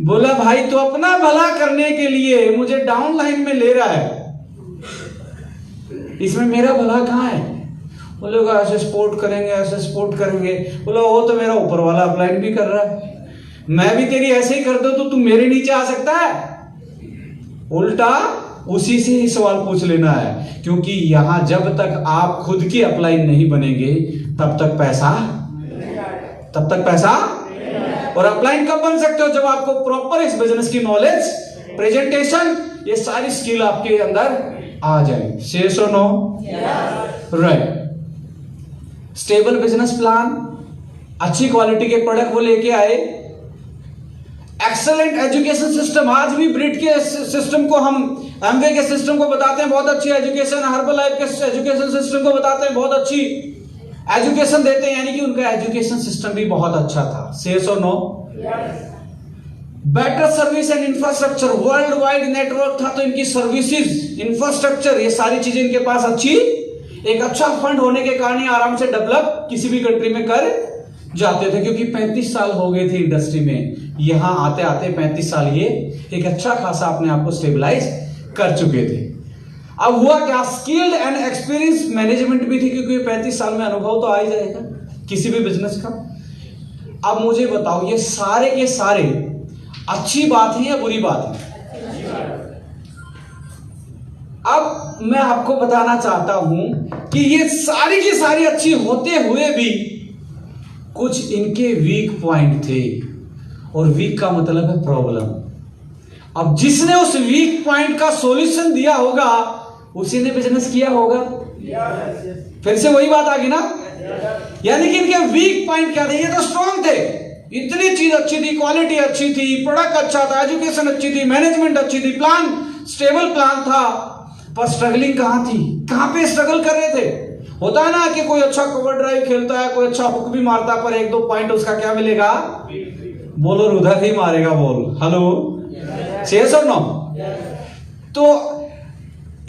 बोला भाई तो अपना भला करने के लिए मुझे डाउन लाइन में ले रहा है, इसमें मेरा भला कहां है? बोले ऐसे सपोर्ट करेंगे, ऐसे सपोर्ट करेंगे। बोला वो तो मेरा ऊपर वाला अपलाइन भी कर रहा है, मैं भी तेरी ऐसे ही कर दो तो तू मेरे नीचे आ सकता है? उल्टा उसी से ही सवाल पूछ लेना है, क्योंकि यहां जब तक आप खुद की अपलाइन नहीं बनेंगे तब तक पैसा और अपलाइन कब बन सकते हो? जब आपको प्रॉपर इस बिजनेस की नॉलेज, प्रेजेंटेशन, ये सारी स्किल आपके अंदर आ जाए। यस और no? Right. Stable business plan, अच्छी क्वालिटी के प्रोडक्ट वो लेके आए। एक्सेलेंट एजुकेशन सिस्टम, आज भी ब्रिट के सिस्टम को, हम एमवे के सिस्टम को बताते हैं बहुत अच्छी एजुकेशन, हर्बलाइफ के एजुकेशन सिस्टम को बताते हैं बहुत अच्छी एजुकेशन देते हैं, यानी कि उनका एजुकेशन सिस्टम भी बहुत अच्छा था। यस और no? Better service and infrastructure, world wide network था, तो इनकी सर्विसेज, इंफ्रास्ट्रक्चर, ये सारी चीजें इनके पास अच्छी, एक अच्छा फंड होने के कारण ये आराम से डेवलप किसी भी कंट्री में कर जाते थे, क्योंकि 35 साल हो गए थे इंडस्ट्री में। यहां आते आते 35 साल ये एक अच्छा खासा अपने आप को स्टेबलाइज कर चुके थे। अब हुआ क्या, स्किल्ड एंड एक्सपीरियंस मैनेजमेंट भी थी, क्योंकि 35 साल में अनुभव तो आ ही जाएगा किसी भी बिजनेस का। अब मुझे बताओ, ये सारे के सारे अच्छी बात है या बुरी बात है? अब मैं आपको बताना चाहता हूं कि ये सारी की सारी अच्छी होते हुए भी कुछ इनके वीक पॉइंट थे, और वीक का मतलब है प्रॉब्लम। अब जिसने उस वीक पॉइंट का सॉल्यूशन दिया होगा उसी ने बिजनेस किया होगा। फिर से वही बात आ गई ना, यानी कि इनके वीक पॉइंट क्या थे? ये तो स्ट्रॉन्ग थे, इतनी चीज अच्छी थी, क्वालिटी अच्छी थी, प्रोडक्ट अच्छा था, एजुकेशन अच्छी थी, मैनेजमेंट अच्छी थी, प्लान स्टेबल प्लान था, पर स्ट्रगलिंग कहां थी? कहां पे स्ट्रगल कर रहे थे? होता है ना कि कोई अच्छा कवर ड्राइव खेलता है, कोई अच्छा हुक भी मारता है, पर एक दो पॉइंट उसका क्या मिलेगा? बॉलर उधर ही मारेगा बॉल। हेलो, यस और नो? तो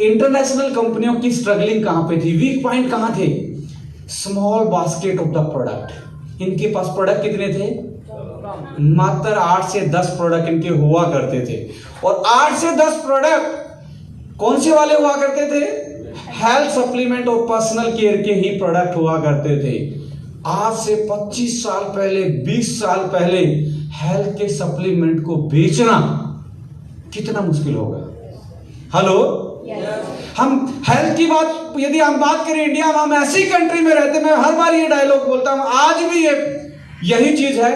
इंटरनेशनल कंपनियों की स्ट्रगलिंग कहां पे थी, वीक पॉइंट कहां थे? Small basket of the product. इनके पास प्रोडक्ट कितने थे? मात्र 8 से 10 प्रोडक्ट इनके हुआ करते थे, और 8 से 10 प्रोडक्ट कौन से वाले हुआ करते थे? हेल्थ सप्लीमेंट और पर्सनल केयर के ही प्रोडक्ट हुआ करते थे। आज से 25 साल पहले, 20 साल पहले हेल्थ के सप्लीमेंट को बेचना कितना मुश्किल होगा? हेलो, हम हेल्थ की बात, यदि हम बात करें इंडिया में, हम ऐसी कंट्री में रहते, मैं हर बार ये डायलॉग बोलता हूं, आज भी ये यही चीज है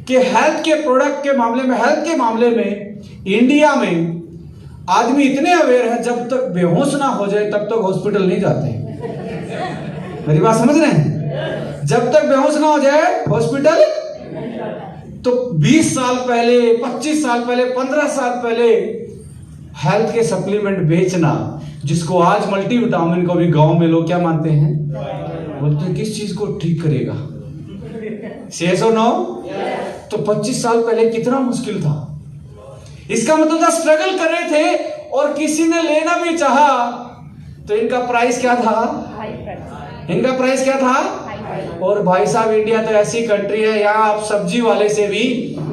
कि हेल्थ के मामले में इंडिया में आदमी इतने अवेयर है, जब तक बेहोश ना हो जाए तब तक हॉस्पिटल नहीं जाते। मेरी बात समझ रहे हैं? जब तक बेहोश ना हो जाए हॉस्पिटल, तो 20 साल पहले, 25 साल पहले, 15 साल पहले हेल्थ के सप्लीमेंट बेचना, जिसको आज मल्टीविटामिन को भी गांव में लोग क्या मानते हैं, बोलते हैं किस चीज को ठीक करेगा, यस और नो? तो 25 साल पहले कितना मुश्किल था। इसका मतलब था स्ट्रगल कर रहे थे, और किसी ने लेना भी चाहा तो इनका प्राइस क्या था, इनका प्राइस क्या था। और भाई साहब, इंडिया तो ऐसी कंट्री है, यहाँ आप सब्जी वाले से भी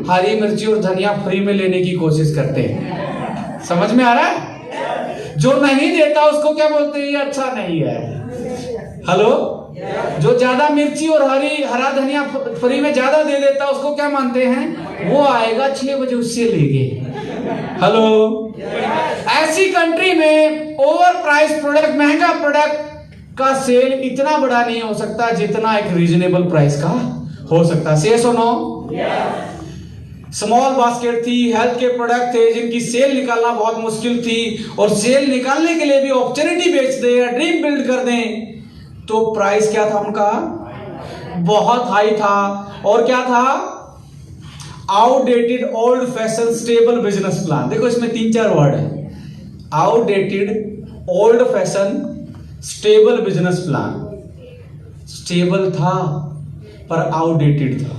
हरी मिर्ची और धनिया फ्री में लेने की कोशिश करते हैं। समझ में आ रहा है? जो नहीं देता उसको क्या बोलते हैं, ये अच्छा नहीं है। हेलो, जो ज्यादा मिर्ची और हरा धनिया फ्री में ज्यादा दे देता उसको क्या मानते हैं, वो आएगा 6 बजे उससे लेके। हेलो, ऐसी कंट्री में ओवर प्राइस प्रोडक्ट, महंगा प्रोडक्ट का सेल इतना बड़ा नहीं हो सकता जितना एक रीजनेबल प्राइस का हो सकता है। यस और नो? स्मॉल बास्केट थी, हेल्थ के प्रोडक्ट थे जिनकी सेल निकालना बहुत मुश्किल थी, और सेल निकालने के लिए भी अपॉर्चुनिटी बेच दे या ड्रीम बिल्ड कर दें, तो प्राइस क्या था उनका, बहुत हाई था। और क्या था, outdated, old fashion, stable business plan. देखो इसमें 3-4 वर्ड है, outdated, old fashion, stable business plan. Stable था पर आउटडेटेड था।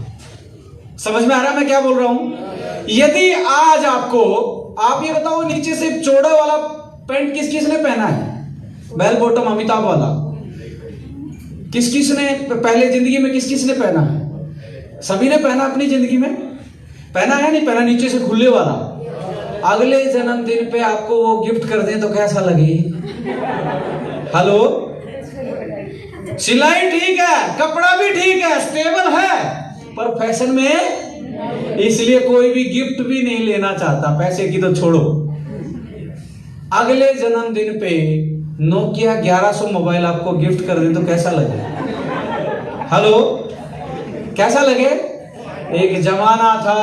समझ में आ रहा है मैं क्या बोल रहा हूं? यदि आज आपको, आप ये बताओ, नीचे से चौड़ा वाला पैंट किस किस ने पहना है, बेल बॉटम अमिताभ वाला, किस किस ने पहले जिंदगी में किस किस ने पहना है? सभी ने पहना अपनी जिंदगी में, पहना है नहीं पहना, नीचे से खुले वाला। अगले जन्मदिन पे आपको वो गिफ्ट कर दें तो कैसा लगे? हेलो, सिलाई ठीक है, कपड़ा भी ठीक है, स्टेबल है, पर फैशन में, इसलिए कोई भी गिफ्ट भी नहीं लेना चाहता, पैसे की तो छोड़ो। अगले जन्मदिन पे नोकिया 1100 मोबाइल आपको गिफ्ट कर दे तो कैसा लगे? हेलो, कैसा लगे? एक जमाना था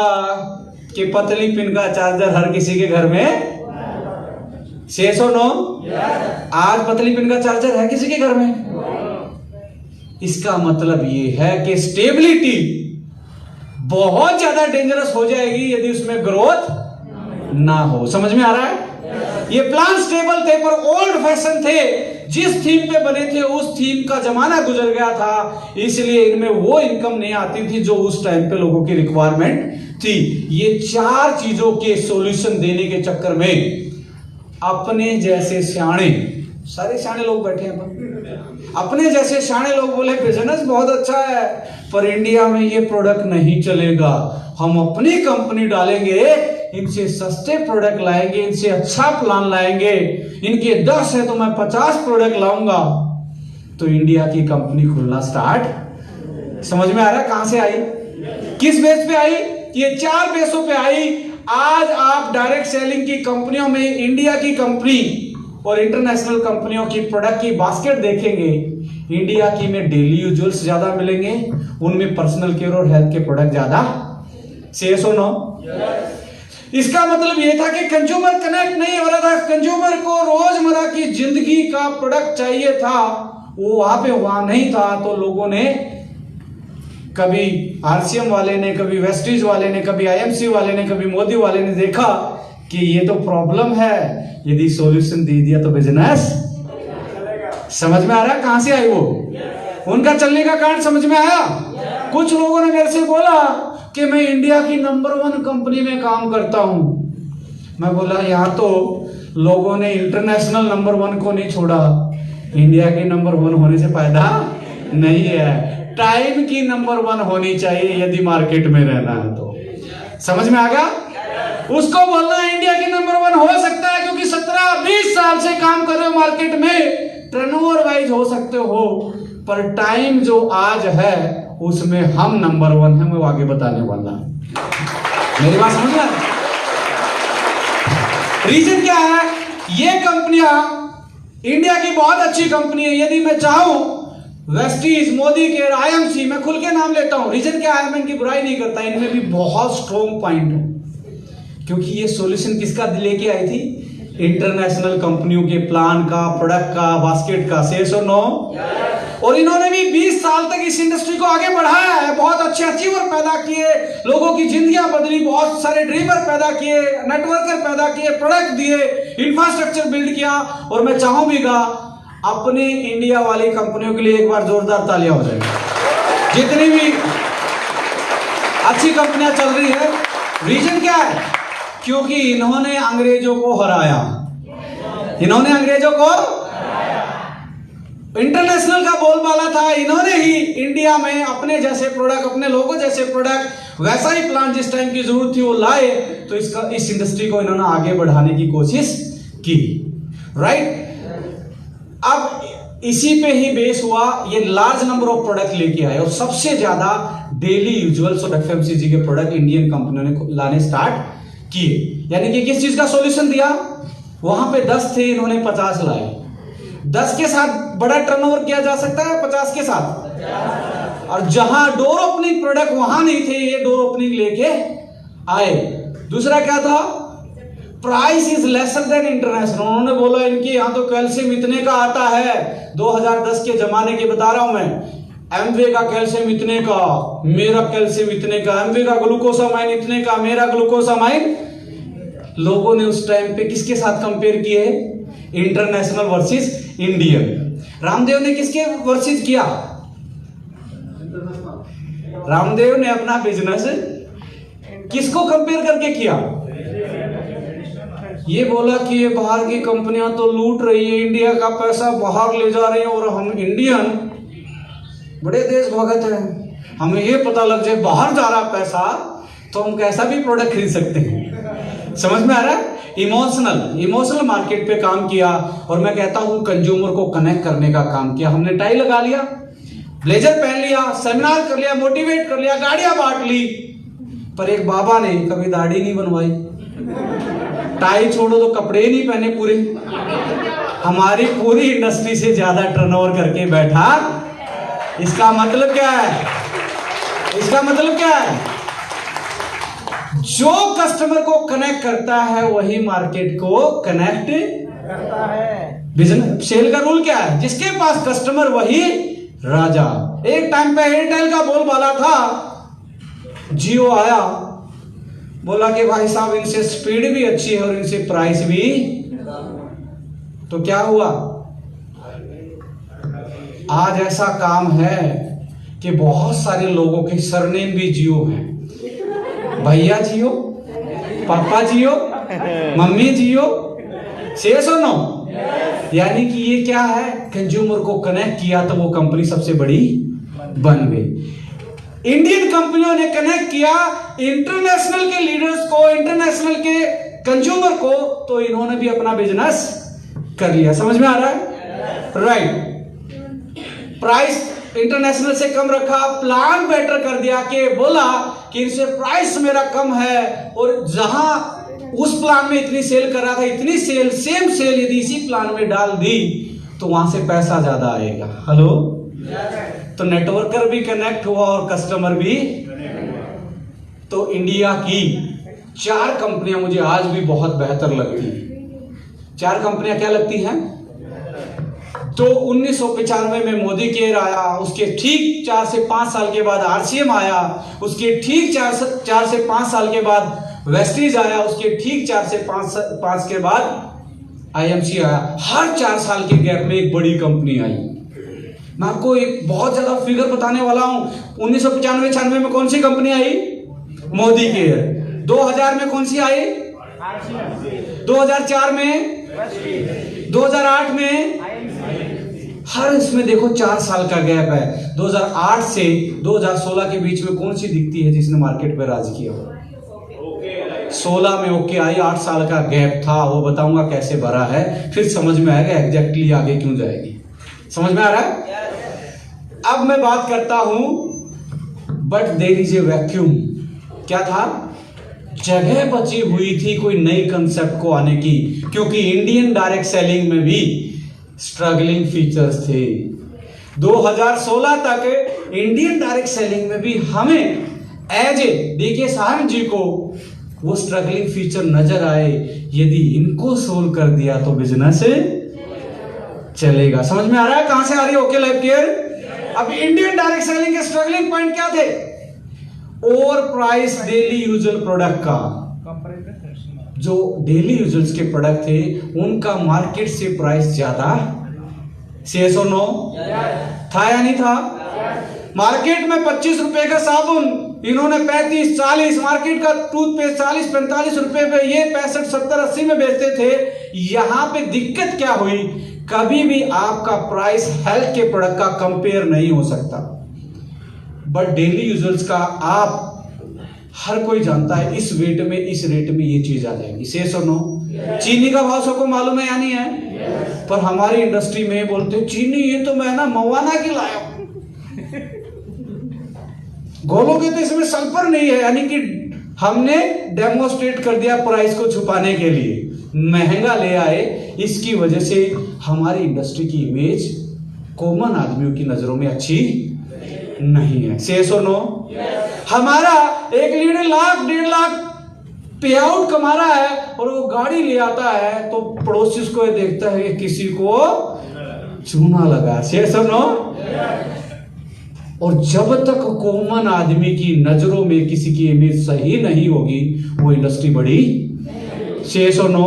कि पतली पिन का चार्जर हर किसी के घर में, यस और नो? आज पतली पिन का चार्जर है किसी के घर में? इसका मतलब ये है कि स्टेबिलिटी बहुत ज्यादा डेंजरस हो जाएगी यदि उसमें ग्रोथ ना हो। समझ में आ रहा है? ये प्लान स्टेबल थे पर ओल्ड फैशन थे, जिस थीम पे बने थे उस थीम का जमाना गुजर गया था, इसलिए इनमें वो इनकम नहीं आती थी जो उस टाइम पे लोगों की रिक्वायरमेंट थी। ये 4 चीजों के सॉल्यूशन देने के चक्कर में अपने जैसे सियाणे, सारे सियाणे लोग बैठे हैं, अपने जैसे सियाणे लोग बोले बिजनेस बहुत अच्छा है पर इंडिया में ये प्रोडक्ट नहीं चलेगा, हम अपनी कंपनी डालेंगे, इनसे सस्ते प्रोडक्ट लाएंगे, इनसे अच्छा प्लान लाएंगे, इनके 10 है तो मैं 50 प्रोडक्ट लाऊंगा, तो इंडिया की कंपनी खुलना स्टार्ट। समझ में आ रहा है कहां से आई, किस बेस पे आई? ये 4 बेसों पे आई। आज आप डायरेक्ट सेलिंग की कंपनियों में इंडिया की कंपनी और इंटरनेशनल कंपनियों की प्रोडक्ट की बास्केट देखेंगे, इंडिया की में डेली यूजुअल्स ज्यादा मिलेंगे, उनमें पर्सनल केयर और हेल्थ के प्रोडक्ट ज्यादा। यस और नो? इसका मतलब यह था कि कंज्यूमर कनेक्ट नहीं हो रहा था, कंज्यूमर को रोजमर्रा की जिंदगी का प्रोडक्ट चाहिए था, वो वहां नहीं था, तो लोगों ने, कभी आरसीएम वाले ने, कभी वेस्टीज वाले ने, कभी आईएमसी वाले ने, कभी मोदी वाले ने देखा कि ये तो प्रॉब्लम है, यदि सॉल्यूशन दे दिया तो बिजनेस। समझ में आ रहा है कहां से आई वो? उनका चलने का कारण समझ में आया। कुछ लोगों ने मेरे से बोला कि मैं इंडिया की नंबर 1 कंपनी में काम करता हूं। मैं बोला यहां तो लोगों ने इंटरनेशनल नंबर 1 को नहीं छोड़ा, इंडिया के नंबर 1 होने से फायदा नहीं है, टाइम की नंबर 1 होनी चाहिए यदि मार्केट में रहना है तो। समझ में आ गया? उसको बोलना इंडिया की नंबर 1 हो सकता है क्योंकि 17-20 साल से काम कर रहे हो मार्केट में, टर्नओवर वाइज हो सकते हो, पर टाइम जो आज है उसमें हम नंबर 1 है, मैं आगे बताने वाला। मेरी बात समझ में? रीजन क्या है? ये कंपनियां इंडिया की बहुत अच्छी कंपनी है, यदि मैं चाहूं वेस्टीज, मोदी केयर, आईएमसी, मैं खुल के नाम लेता हूं। रीजन क्या है, मैं इनकी बुराई नहीं करता, इनमें भी बहुत स्ट्रॉन्ग पॉइंट है, क्योंकि ये सॉल्यूशन किसका लेके आई थी? इंटरनेशनल कंपनियों के प्लान का, प्रोडक्ट का, बास्केट का। सेल्स और नो, और इन्होंने भी 20 साल तक इस इंडस्ट्री को आगे बढ़ाया है। बहुत अच्छे अचीवर पैदा किए, लोगों की जिंदगियां बदली, बहुत सारे ड्रीमर पैदा किए, नेटवर्कर पैदा किए, प्रोडक्ट दिए, इंफ्रास्ट्रक्चर बिल्ड किया। और मैं चाहूंगा अपने इंडिया वाली कंपनियों के लिए एक बार जोरदार तालियां हो जाएगी। जितनी भी अच्छी कंपनियां चल रही है, रीजन क्या है? क्योंकि इन्होंने अंग्रेजों को हराया। इन्होंने अंग्रेजों को, इंटरनेशनल का बोलबाला था, इन्होंने ही इंडिया में अपने जैसे प्रोडक्ट, अपने लोगों जैसे प्रोडक्ट, वैसा ही प्लान जिस टाइम की जरूरत थी वो लाए। तो इस इंडस्ट्री को इन्होंने आगे बढ़ाने की कोशिश की, राइट। अब इसी पे ही बेस हुआ, ये लार्ज नंबर ऑफ प्रोडक्ट लेके आए, और सबसे ज्यादा डेली यूजुअल्स और एफएमसीजी के प्रोडक्ट इंडियन कंपनियों ने लाने स्टार्ट किए। यानी कि किस चीज का सॉल्यूशन दिया? वहां पे 10 थे, इन्होंने 50 लाए। 10 के साथ बड़ा टर्नओवर किया जा सकता है, 50 के साथ। और जहां डोर ओपनिंग प्रोडक्ट वहां नहीं थे, ये डोर ओपनिंग लेके आए। दूसरा क्या था? Price is lesser than international. उन्होंने बोला इनके यहां तो कैल्शियम इतने का आता है, 2010 के जमाने के बता रहा हूं मैं। एमवे का कैल्शियम इतने का, मेरा कैल्शियम इतने का, एमवे का ग्लूकोसामाइन इतने का, मेरा ग्लूकोसामाइन। लोगों ने उस टाइम पे किसके साथ कंपेयर किए? International versus Indian. रामदेव ने किसके वर्सेस किया? रामदेव ने अपना बिजनेस किसको कंपेयर करके किया? ये बोला कि ये बाहर की कंपनियां तो लूट रही है, इंडिया का पैसा बाहर ले जा रही है, और हम इंडियन बड़े देश भगत हैं, हमें ये पता लग जाए बाहर जा रहा पैसा तो हम कैसा भी प्रोडक्ट खरीद सकते हैं। समझ में आ रहा है? इमोशनल मार्केट पे काम किया, और मैं कहता हूं कंज्यूमर को कनेक्ट करने का काम किया। हमने टाई लगा लिया, ब्लेजर पहन लिया, सेमिनार कर लिया, मोटिवेट कर लिया, गाड़ियां बांट ली, पर एक बाबा ने कभी दाढ़ी नहीं बनवाई, टाई छोड़ो तो कपड़े ही नहीं पहने पूरे। हमारी पूरी इंडस्ट्री से ज्यादा टर्नओवर करके बैठा। इसका मतलब क्या है? इसका मतलब क्या है? जो कस्टमर को कनेक्ट करता है वही मार्केट को कनेक्ट करता है। बिजनेस सेल का रूल क्या है? जिसके पास कस्टमर वही राजा। एक टाइम पे एयरटेल का बोलबाला था, जियो आया, बोला कि भाई साहब इनसे स्पीड भी अच्छी है और इनसे प्राइस भी। तो क्या हुआ? आज ऐसा काम है कि बहुत सारे लोगों के सरनेम भी जियो हैं। भैया जियो, पापा जियो, मम्मी जियो। सेल्स और नो, यानी कि ये क्या है? कंज्यूमर को कनेक्ट किया तो वो कंपनी सबसे बड़ी बन गई। इंडियन कंपनियों ने कनेक्ट किया इंटरनेशनल के लीडर्स को, इंटरनेशनल के कंज्यूमर को, तो इन्होंने भी अपना बिजनेस कर लिया। समझ में आ रहा है? राइट। प्राइस इंटरनेशनल से कम रखा, प्लान बेटर कर दिया, कि बोला कि इनसे प्राइस मेरा कम है, और जहां उस प्लान में इतनी सेल कर रहा था, इतनी सेल, सेम सेल यदि इसी प्लान में डाल दी तो वहां से पैसा ज्यादा आएगा। हेलो, तो नेटवर्कर भी कनेक्ट हुआ और कस्टमर भी। तो इंडिया की 4 कंपनियां मुझे आज भी बहुत बेहतर लगती हैं। 4 कंपनियां क्या लगती हैं? तो 1995 में मोदी केयर आया, उसके ठीक 4 से 5 साल के बाद आरसीएम आया, उसके ठीक 4 से 5 साल के बाद वेस्टीज आया, उसके ठीक 4 से 5 के बाद आईएमसी आया। हर 4 साल के गैप में एक बड़ी कंपनी आई। मैं आपको एक बहुत ज्यादा फिगर बताने वाला हूं। 1995-96 में कौन सी कंपनी आई? मोदी केयर। 2000 में कौन सी आई? 2004 में, 2008 में। हर इसमें देखो 4 साल का गैप है। 2008 से 2016 के बीच में कौन सी दिखती है जिसने मार्केट पे राज किया? 16 में ओके आई। 8 साल का गैप था, वो बताऊंगा कैसे भरा है, फिर समझ में आएगा एग्जैक्टली आगे क्यों जाएगी। समझ में आ रहा है? अब मैं बात करता हूं, but there is a vacuum. क्या था? जगह बची हुई थी कोई नई कंसेप्ट को आने की, क्योंकि इंडियन डायरेक्ट सेलिंग में भी स्ट्रगलिंग फीचर्स थे। 2016 तक इंडियन डायरेक्ट सेलिंग में भी हमें एज ए डीके साहब जी को वो स्ट्रगलिंग फीचर नजर आए। यदि इनको सोल्व कर दिया तो बिजनेस चलेगा। समझ में आ रहा है कहां से आ रही है ओके लाइफ केयर? अब इंडियन डायरेक्ट सेलिंग के स्ट्रगलिंग पॉइंट क्या थे? Over price daily usual product का, जो डेली यूजर्स के प्रोडक्ट थे उनका मार्केट से प्राइस ज्यादा, yes or no? था या नहीं था? मार्केट में 25 रुपए का साबुन इन्होंने 35, 40, मार्केट का टूथपेस्ट 40, 45 रुपए पे, ये 65, 70, 80 में बेचते थे। यहां पे दिक्कत क्या हुई? कभी भी आपका प्राइस हेल्थ के प्रोडक्ट का कंपेयर नहीं हो सकता, बट डेली यूजर्स का आप हर कोई जानता है इस वेट में, इस रेट में ये चीज आ जाएगी। सेस और नो? चीनी का भाव सबको मालूम है या नहीं है? पर हमारी इंडस्ट्री में बोलते चीनी ये तो मैं ना मवाना की लाया हूं, गोलोगे तो इसमें सल्फर नहीं है, यानी कि हमने डेमोस्ट्रेट कर दिया प्राइस को छुपाने के लिए, महंगा ले आए। इसकी वजह से हमारी इंडस्ट्री की इमेज कॉमन आदमियों की नजरों में अच्छी नहीं है। सेस और नो? हमारा एक लीडर लाख 1.5 लाख पे आउट कमा रहा है और वो गाड़ी ले आता है तो पड़ोसी को देखता है कि किसी को चूना लगा। सेस और नो? और जब तक कॉमन आदमी की नजरों में किसी की इमेज सही नहीं होगी वो इंडस्ट्री बड़ी। सेस और नो?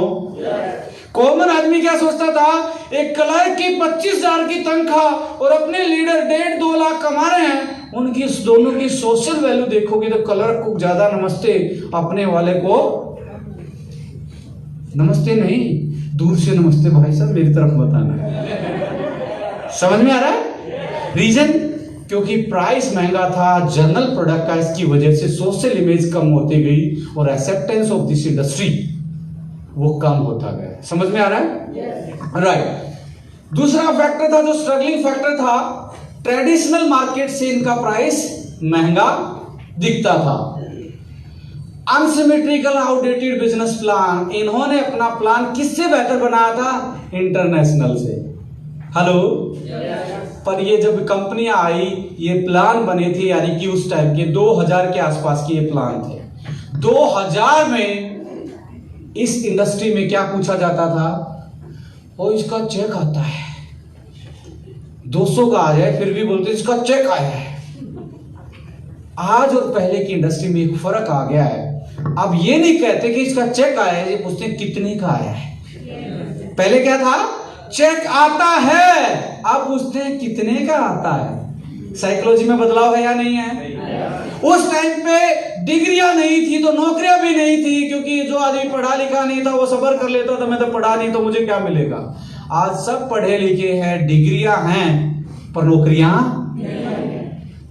कॉमन आदमी क्या सोचता था? एक क्लर्क की 25,000 की तनख्वाह और अपने लीडर 1.5-2 लाख कमा रहे हैं, उनकी दोनों की सोशल वैल्यू देखोगे तो क्लर्क को ज्यादा नमस्ते, अपने वाले को नमस्ते नहीं, दूर से नमस्ते भाई साहब मेरी तरफ बताना। समझ में आ रहा है? रीजन क्योंकि प्राइस महंगा था जनरल प्रोडक्ट का, इसकी वजह से सोशल इमेज कम होती गई और एक्सेप्टेंस ऑफ दिस इंडस्ट्री वो कम होता गया। समझ में आ रहा है? राइट। दूसरा फैक्टर था जो स्ट्रगलिंग फैक्टर था, ट्रेडिशनल मार्केट से इनका प्राइस महंगा दिखता था। अनसिमेट्रिकल आउटडेटेड बिजनेस प्लान, इन्होंने अपना प्लान किससे बेहतर बनाया था? इंटरनेशनल से। हेलो? पर ये जब कंपनियां आई, ये प्लान बने थे यानी कि उस टाइम के 2000 के आसपास के ये प्लान थे। 2000 में इस इंडस्ट्री में क्या पूछा जाता था? और इसका चेक आता है 200 का आ जाए फिर भी बोलते इसका चेक आया है। आज और पहले की इंडस्ट्री में एक फर्क आ गया है। अब ये नहीं कहते कि इसका चेक आया है, ये पूछते कितने का आया है। पहले क्या था? चेक आता है, अब पूछते हैं कितने का आता है। साइकोलॉजी में बदलाव है या नहीं है? उस टाइम पे डिग्रियां नहीं थी तो नौकरियां भी नहीं थी, क्योंकि जो आदमी पढ़ा लिखा नहीं था वो सबर कर लेता था, मैं तो पढ़ा नहीं तो मुझे क्या मिलेगा। आज सब पढ़े लिखे हैं, डिग्रियां हैं पर नौकरियां।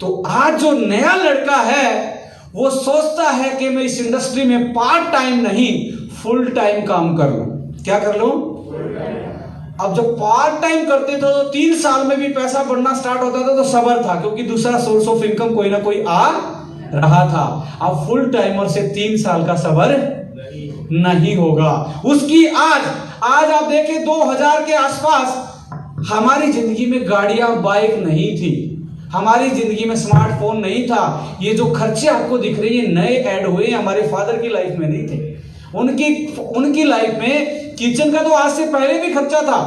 तो आज जो नया लड़का है वो सोचता है कि मैं इस इंडस्ट्री में पार्ट टाइम नहीं फुल टाइम काम कर लूं। क्या कर लूं? अब जब पार्ट टाइम करते थे तो 3 साल में भी पैसा बढ़ना स्टार्ट होता था तो सबर था, क्योंकि दूसरा सोर्स ऑफ इनकम कोई ना कोई आ रहा था। अब फुल टाइमर से 3 साल का सबर नहीं होगा उसकी। आज आप देखें 2000 के आसपास हमारी जिंदगी में गाड़ियां बाइक नहीं थी, हमारी जिंदगी में स्मार्टफोन नहीं था। ये जो खर्चे आपको दिख रहे हैं नए ऐड हुए, हमारे फादर की लाइफ में नहीं थे। उनकी लाइफ में किचन का तो आज से पहले भी खर्चा था,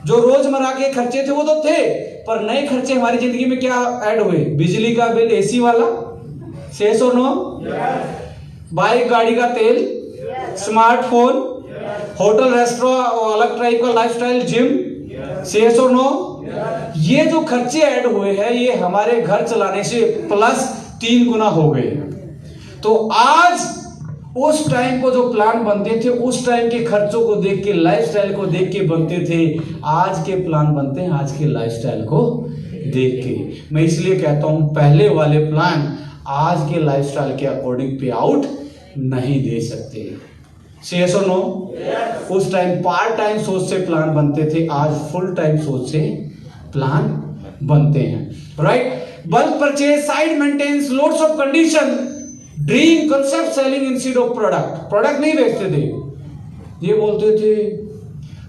जो रोजमर्रा के खर्चे थे वो तो थे, पर नए खर्चे हमारी जिंदगी में क्या ऐड हुए? बिजली का बिल, एसी वाला, सेस और नो? बाइक गाड़ी का तेल, स्मार्टफोन, होटल रेस्टोरेंट, अलग टाइप का लाइफस्टाइल, जिम, सेस और नो? ये जो खर्चे ऐड हुए हैं ये हमारे घर चलाने से प्लस 3 गुना हो गए। तो आज उस टाइम को जो प्लान बनते थे उस टाइम के खर्चों को देख के, लाइफस्टाइल को देख के बनते थे। आज के प्लान बनते हैं आज के लाइफस्टाइल को देख के। मैं इसलिए कहता हूं पहले वाले प्लान आज के लाइफस्टाइल के अकॉर्डिंग पे आउट नहीं दे सकते। यस और नो? उस टाइम पार्ट टाइम सोच से प्लान बनते थे, आज फुल टाइम सोच से प्लान बनते हैं। Right? Bulk purchase, side maintenance, loads of condition, dream concept selling instead of product नहीं बेचते थे। ये बोलते थे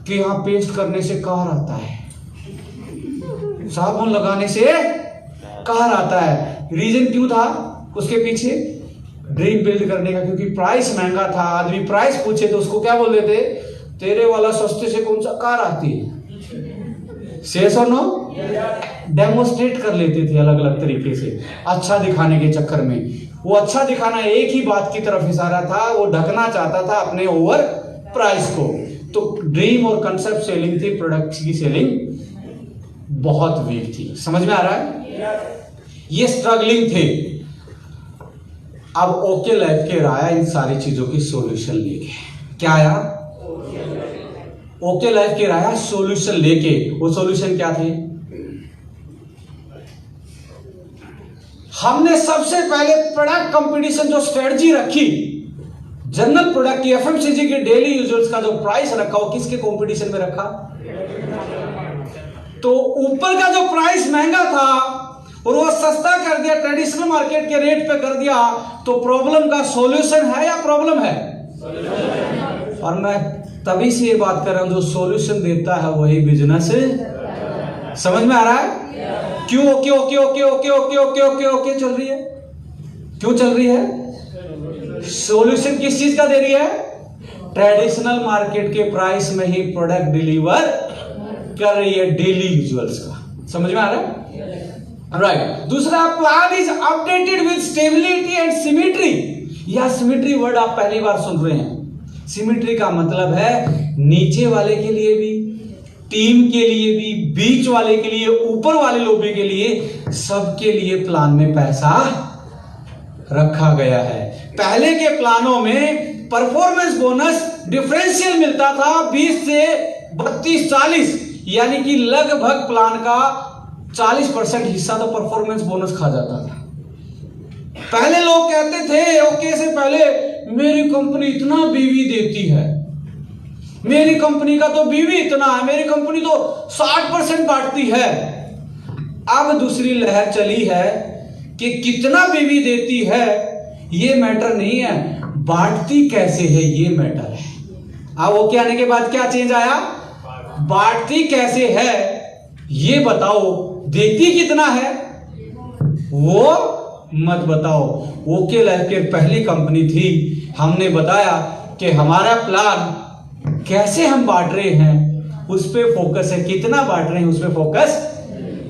कि यहां पेस्ट करने से कार आता है, साबुन लगाने से कहर आता है। रीजन क्यों था उसके पीछे? ड्रीम बिल्ड करने का, क्योंकि प्राइस महंगा था। आदमी प्राइस पूछे तो उसको क्या बोल देते? तेरे वाला सस्ते से कौन सा कार आती है। सेस और नो डेमोस्ट्रेट कर लेते थे अलग अलग तरीके से, अच्छा दिखाने के चक्कर में। वो अच्छा दिखाना एक ही बात की तरफ इशारा था, वो ढकना चाहता था अपने ओवर प्राइस को। तो ड्रीम और कंसेप्ट सेलिंग थी, प्रोडक्ट की सेलिंग बहुत वीक थी। समझ में आ रहा है? ये स्ट्रगलिंग थे। अब ओके लाइफ केयर आया इन सारी चीजों की सॉल्यूशन लेके। क्या आया? ओके लाइफ केयर आया सॉल्यूशन लेके। वो सॉल्यूशन क्या थे? हमने सबसे पहले प्रोडक्ट कंपटीशन जो स्ट्रेटजी रखी, जनरल प्रोडक्ट की, एफएमसीजी के डेली यूजर्स का जो प्राइस रखा, वो किसके कंपटीशन में रखा? तो ऊपर का जो प्राइस महंगा था और वो सस्ता कर दिया, ट्रेडिशनल मार्केट के रेट पे कर दिया, तो प्रॉब्लम का सॉल्यूशन है या प्रॉब्लम है? और मैं तभी से ये बात कर रहा हूं, जो सॉल्यूशन देता है वही बिजनेस। समझ में आ रहा है? क्यों okay okay okay okay okay okay okay okay चल रही है? क्यों चल रही है? सॉल्यूशन किस चीज का दे रही है? ट्रेडिशनल मार्केट के प्राइस में ही प्रोडक्ट डिलीवर कर रही है डेली यूजुअल्स का। समझ में आ रहा है? राइट। दूसरा, plan is updated with stability and symmetry. यह सिमेट्री वर्ड आप पहली बार सुन रहे हैं। सिमेट्री का मतलब है नीचे वाले के लिए भी, टीम के लिए भी, बीच वाले के लिए, ऊपर वाले लोबी के लिए, सबके लिए प्लान में पैसा रखा गया है। पहले के प्लानों में परफॉर्मेंस बोनस डिफरेंशियल मिलता था 20 से 32-40, यानी कि लगभग प्लान का 40% हिस्सा तो परफॉर्मेंस बोनस खा जाता था। पहले लोग कहते थे ओके से पहले, मेरी कंपनी इतना बीवी देती है, मेरी कंपनी का तो बीवी इतना है, मेरी कंपनी तो 60% बांटती है। अब दूसरी लहर चली है कि कितना बीवी देती है ये मैटर नहीं है, बांटती कैसे है ये मैटर है। अब वो क्या आने के बाद क्या चेंज आया? बांटती कैसे है ये बताओ, देती कितना है वो मत बताओ। ओके लाइफ केयर पहली कंपनी थी, हमने बताया कि हमारा प्लान कैसे हम बांट रहे हैं उस पे फोकस है, कितना बांट रहे हैं उस पे फोकस,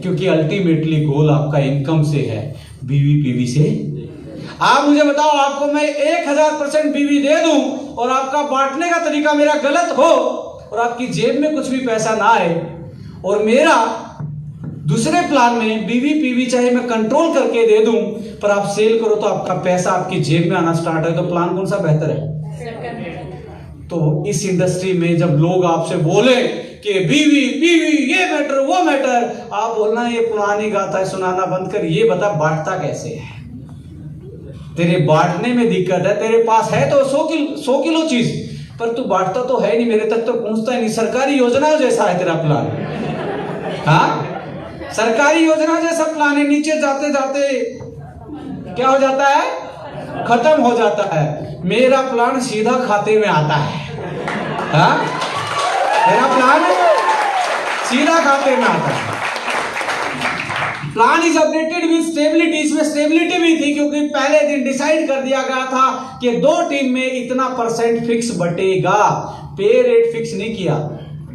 क्योंकि अल्टीमेटली गोल आपका इनकम से है, बीवी पीवी से। आप मुझे बताओ, आपको मैं 1000% बीवी दे दूं और आपका बांटने का तरीका मेरा गलत हो और आपकी जेब में कुछ भी पैसा ना आए, और मेरा दूसरे प्लान में बीवी पीवी चाहे मैं कंट्रोल करके दे दूं पर आप सेल करो तो आपका पैसा आपकी जेब में आना स्टार्ट है, तो प्लान कौन सा बेहतर है? तो इस इंडस्ट्री में जब लोग आपसे बोले कि बीवी पीवी ये मैटर वो मैटर, आप बोलना ये पुरानी गाथा है, सुनाना बंद कर, ये बता बांटता कैसे है। तेरे बांटने में दिक्कत है, तेरे पास है तो 100 किलो चीज, पर तू बांटता तो है नहीं, मेरे तक तो पहुंचता ही नहीं। सरकारी योजना जैसा है तेरा प्लान। हाँ, सरकारी योजना जैसा प्लान है, नीचे जाते जाते क्या हो जाता है? खत्म हो जाता है। मेरा प्लान सीधा खाते में आता है। हाँ, मेरा प्लान सीधा खाते में आता है। Plan is updated with stability. इसमें स्टेबिलिटी भी थी, क्योंकि पहले दिन डिसाइड कर दिया गया था कि 2 टीम में इतना % फिक्स बटेगा। पे रेट फिक्स नहीं किया,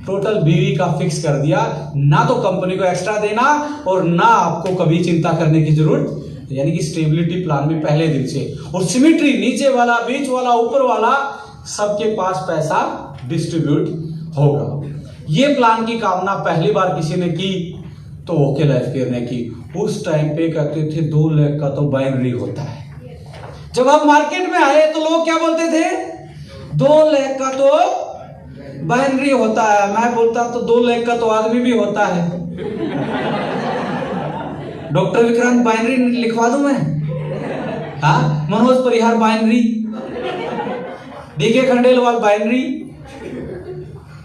टोटल बीवी का फिक्स कर दिया। ना तो कंपनी को एक्स्ट्रा देना और ना आपको कभी चिंता करने की जरूरत, यानी कि स्टेबिलिटी प्लान में पहले दिन से। और सिमेट्री, नीचे वाला, बीच वाला, ऊपर वाला, सबके पास पैसा डिस्ट्रीब्यूट होगा। ये प्लान की कामना पहली बार किसी ने की तो ओके लाइफ केयर ने की। उस टाइम पे कहते थे 2 लाख का तो बाइनरी होता है। जब हम मार्केट में आए तो लोग क्या बोलते थे? 2 लाख का तो बाइनरी होता है। मैं बोलता तो 2 लाख का तो आदमी भी होता है। डॉक्टर विक्रांत बाइनरी लिखवा दूं मैं? हाँ, मनोज परिहार बाइनरी, डीके खंडेलवाल बाइनरी।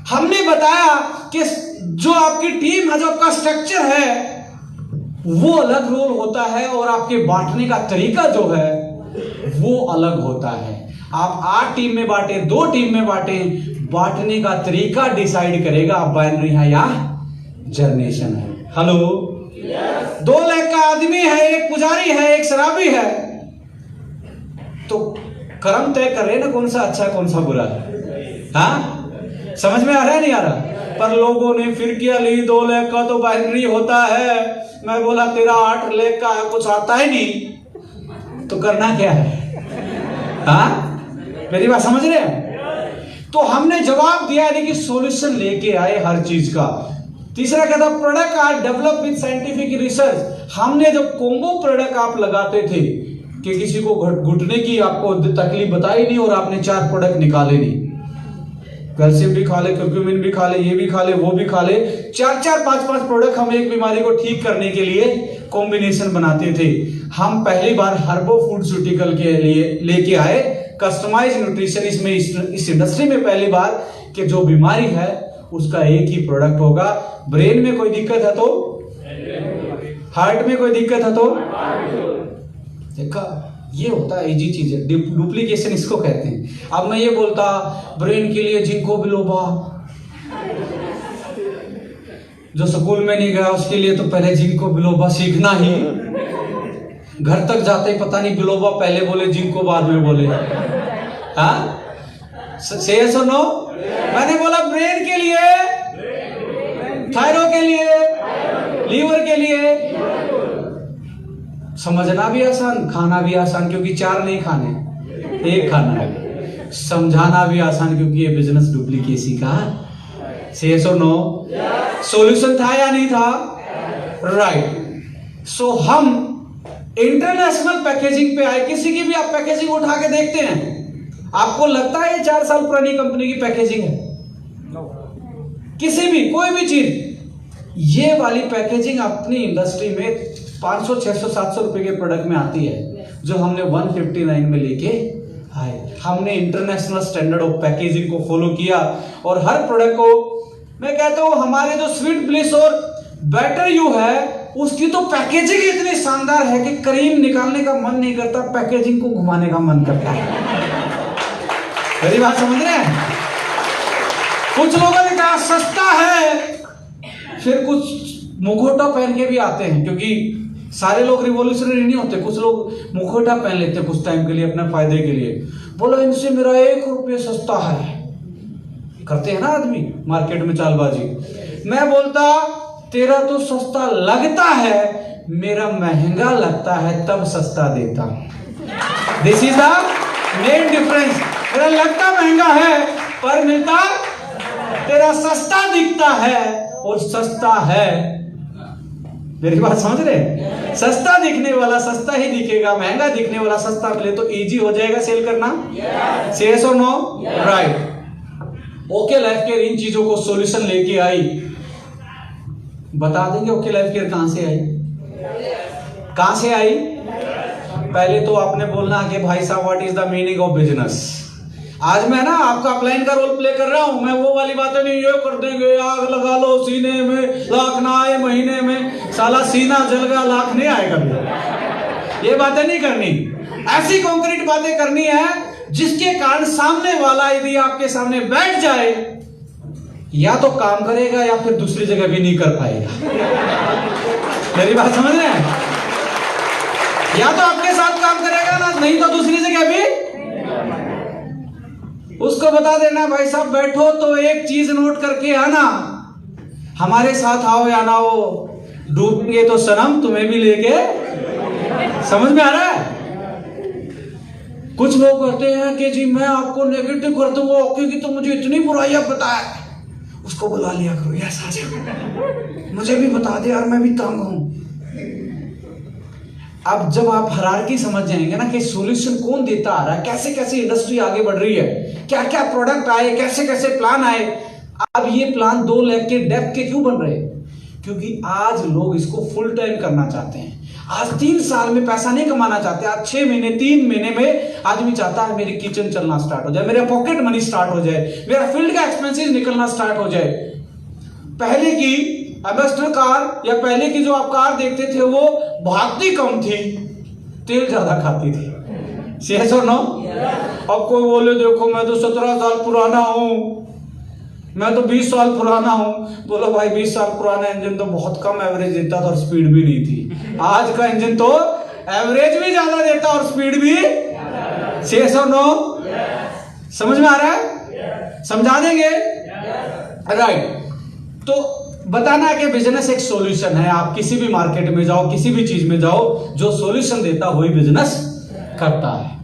हमने बताया कि जो आपकी टीम है, जो आपका स्ट्रक्चर है, वो अलग रोल होता है और आपके बांटने का तरीका जो है वो अलग होता है। आप 8 टीम में बांटे, 2 टीम में बांटे, बांटने का तरीका डिसाइड करेगा आप बाइनरी है या जनरेशन है। हेलो, 2 लाख का आदमी है, एक पुजारी है, एक शराबी है, तो कर्म तय कर रहे ना कौन सा अच्छा कौन सा बुरा है। हाँ, समझ में आ रहा है नहीं आ रहा? पर लोगों ने फिर क्या ली, 2 लाख का तो बाइनरी होता है। मैं बोला तेरा 8 लाख का है, कुछ आता ही नहीं, तो करना क्या है? हाँ, मेरी बात समझ रहे हैं? तो हमने जवाब दिया कि सॉल्यूशन लेके आए हर चीज का। तीसरा क्या था? Product are develop with scientific research. हमने जब कोम्बो प्रोडक्ट आप लगाते थे कि किसी को घुटने की आपको तकलीफ बताई नहीं और आपने 4 प्रोडक्ट निकाले नहीं, कैल्शियम भी खा ले, कर्क्यूमिन भी खा ले, ये भी खा ले, वो भी खा ले, 4-4, 5-5 प्रोडक्ट हम एक बीमारी को ठीक करने के लिए कॉम्बिनेशन बनाते थे। हम पहली बार हर्बो फूडस्यूटिकल के लिए लेके आए कस्टमाइज न्यूट्रिशन। इसमें इस इंडस्ट्री में पहली बार कि जो बीमारी है उसका एक ही प्रोडक्ट होगा। ब्रेन में कोई दिक्कत है तो, हार्ट में कोई दिक्कत है तो, देखा, ये होता है इजी चीज है, डुप्लीकेशन इसको कहते हैं। अब मैं ये बोलता ब्रेन के लिए जिंको बिलोबा, जो स्कूल में नहीं गया उसके लिए तो पहले जिंको बिलोबा सीखना ही। घर तक जाते ही पता नहीं बिलोबा पहले बोले जिंको बाद में बोले। हाँ, से यस और नो? मैंने बोला ब्रेन के लिए, थायराइड के लिए, लीवर के लिए। समझना भी आसान, खाना भी आसान, क्योंकि 4 नहीं खाने, 1 खाना है। समझाना भी आसान, क्योंकि ये बिजनेस डुप्लीकेसी का। से यस और नो? सॉल्यूशन था या नहीं था? राइट। सो हम इंटरनेशनल पैकेजिंग पे आए। किसी की भी आप पैकेजिंग उठा के देखते हैं, आपको लगता है ये 4 साल पुरानी कंपनी की पैकेजिंग है? किसी भी कोई भी चीज, ये वाली पैकेजिंग अपनी इंडस्ट्री में 500, 600, 700 रुपए के प्रोडक्ट में आती है, जो हमने 159 में लेके आए। हमने इंटरनेशनल स्टैंडर्ड ऑफ पैकेजिंग को फॉलो किया और हर प्रोडक्ट को, मैं कहता हूं हमारे जो स्वीट ब्लिस और बेटर यू है, उसकी तो पैकेजिंग इतनी शानदार है कि क्रीम निकालने का मन नहीं करता, पैकेजिंग को घुमाने का मन करता है। मेरी बात समझ रहे हैं? कुछ लोगों ने कहा सस्ता है, फिर कुछ मुखौटा पहन के भी आते हैं, क्योंकि सारे लोग रिवॉल्यूशनरी नहीं होते। कुछ लोग मुखौटा पहन लेते हैं कुछ टाइम के लिए, अपने फायदे के लिए। बोलो इनसे मेरा 1 रुपये सस्ता है, करते हैं ना आदमी मार्केट में चालबाजी। मैं बोलता तेरा तो सस्ता लगता है, मेरा महंगा लगता है, तब सस्ता देता। This is the main difference. मेरा लगता महंगा है पर मिलता, तेरा सस्ता दिखता है और सस्ता है। मेरी बात समझ रहे? सस्ता दिखने वाला सस्ता ही दिखेगा, महंगा दिखने वाला सस्ता मिले तो इजी हो जाएगा सेल करना। से यस और no? Right. Okay life care इन चीजों को सॉल्यूशन लेके आई। बता देंगे ओके लाइफ केयर कहां से आई? कहां से आई? पहले तो आपने बोलना कि भाई साहब what is the meaning of business. आज मैं ना आपका अपलाइन का रोल प्ले कर रहा हूं। मैं वो वाली बातें नहीं, ये कर देंगे, आग लगा लो सीने में, लाख ना आए महीने में, साला सीना जल गया लाख नहीं आएगा। ये बातें नहीं करनी, ऐसी कॉन्क्रीट बातें करनी है जिसके कारण सामने वाला यदि आपके सामने बैठ जाए, या तो काम करेगा या फिर दूसरी जगह भी नहीं कर पाएगा। मेरी बात समझ रहे हैं? या तो आपके साथ काम करेगा ना, नहीं तो दूसरी जगह भी। उसको बता देना भाई साहब बैठो तो एक चीज नोट करके आना, हमारे साथ आओ या ना हो, डूबेंगे तो सनम तुम्हें भी लेके। समझ में आ रहा है? कुछ लोग कहते हैं कि जी मैं आपको नेगेटिव कर दूंगा क्योंकि तुम मुझे इतनी बुराइयां बता है। उसको बुला लिया करो, यस आ जा, मुझे भी बता दे यार, मैं भी तंग हूं। अब जब आप हायरार्की समझ जाएंगे ना कि सॉल्यूशन कौन देता आ रहा है, कैसे कैसे इंडस्ट्री आगे बढ़ रही है, क्या क्या प्रोडक्ट आए, कैसे कैसे प्लान आए। अब ये प्लान 2 लाख के डेप्थ के क्यों बन रहे हैं? क्योंकि आज लोग इसको फुल टाइम करना चाहते हैं। आज 3 साल में पैसा नहीं कमाना चाहते, आज 6 महीने 3 महीने में आदमी चाहता है मेरी किचन चलना स्टार्ट हो जाए, मेरा पॉकेट मनी स्टार्ट हो जाए, मेरा फील्ड का एक्सपेंसेस निकलना स्टार्ट हो जाए। पहले की एम्बेसडर कार या पहले की जो आप कार देखते थे वो भागती कम थी, तेल ज्यादा खाती थी। सही और नो? अब कोई बोले देखो मैं तो 17 साल पुराना हूं, मैं तो 20 साल पुराना हूँ। बोलो भाई 20 साल पुराना इंजन तो बहुत कम एवरेज देता था और स्पीड भी नहीं थी। आज का इंजन तो एवरेज भी ज्यादा देता और स्पीड भी 609। समझ में आ रहा है? समझा देंगे? राइट। तो बताना कि बिजनेस एक सॉल्यूशन है। आप किसी भी मार्केट में जाओ, किसी भी चीज में जाओ, जो सॉल्यूशन देता वही बिजनेस करता है।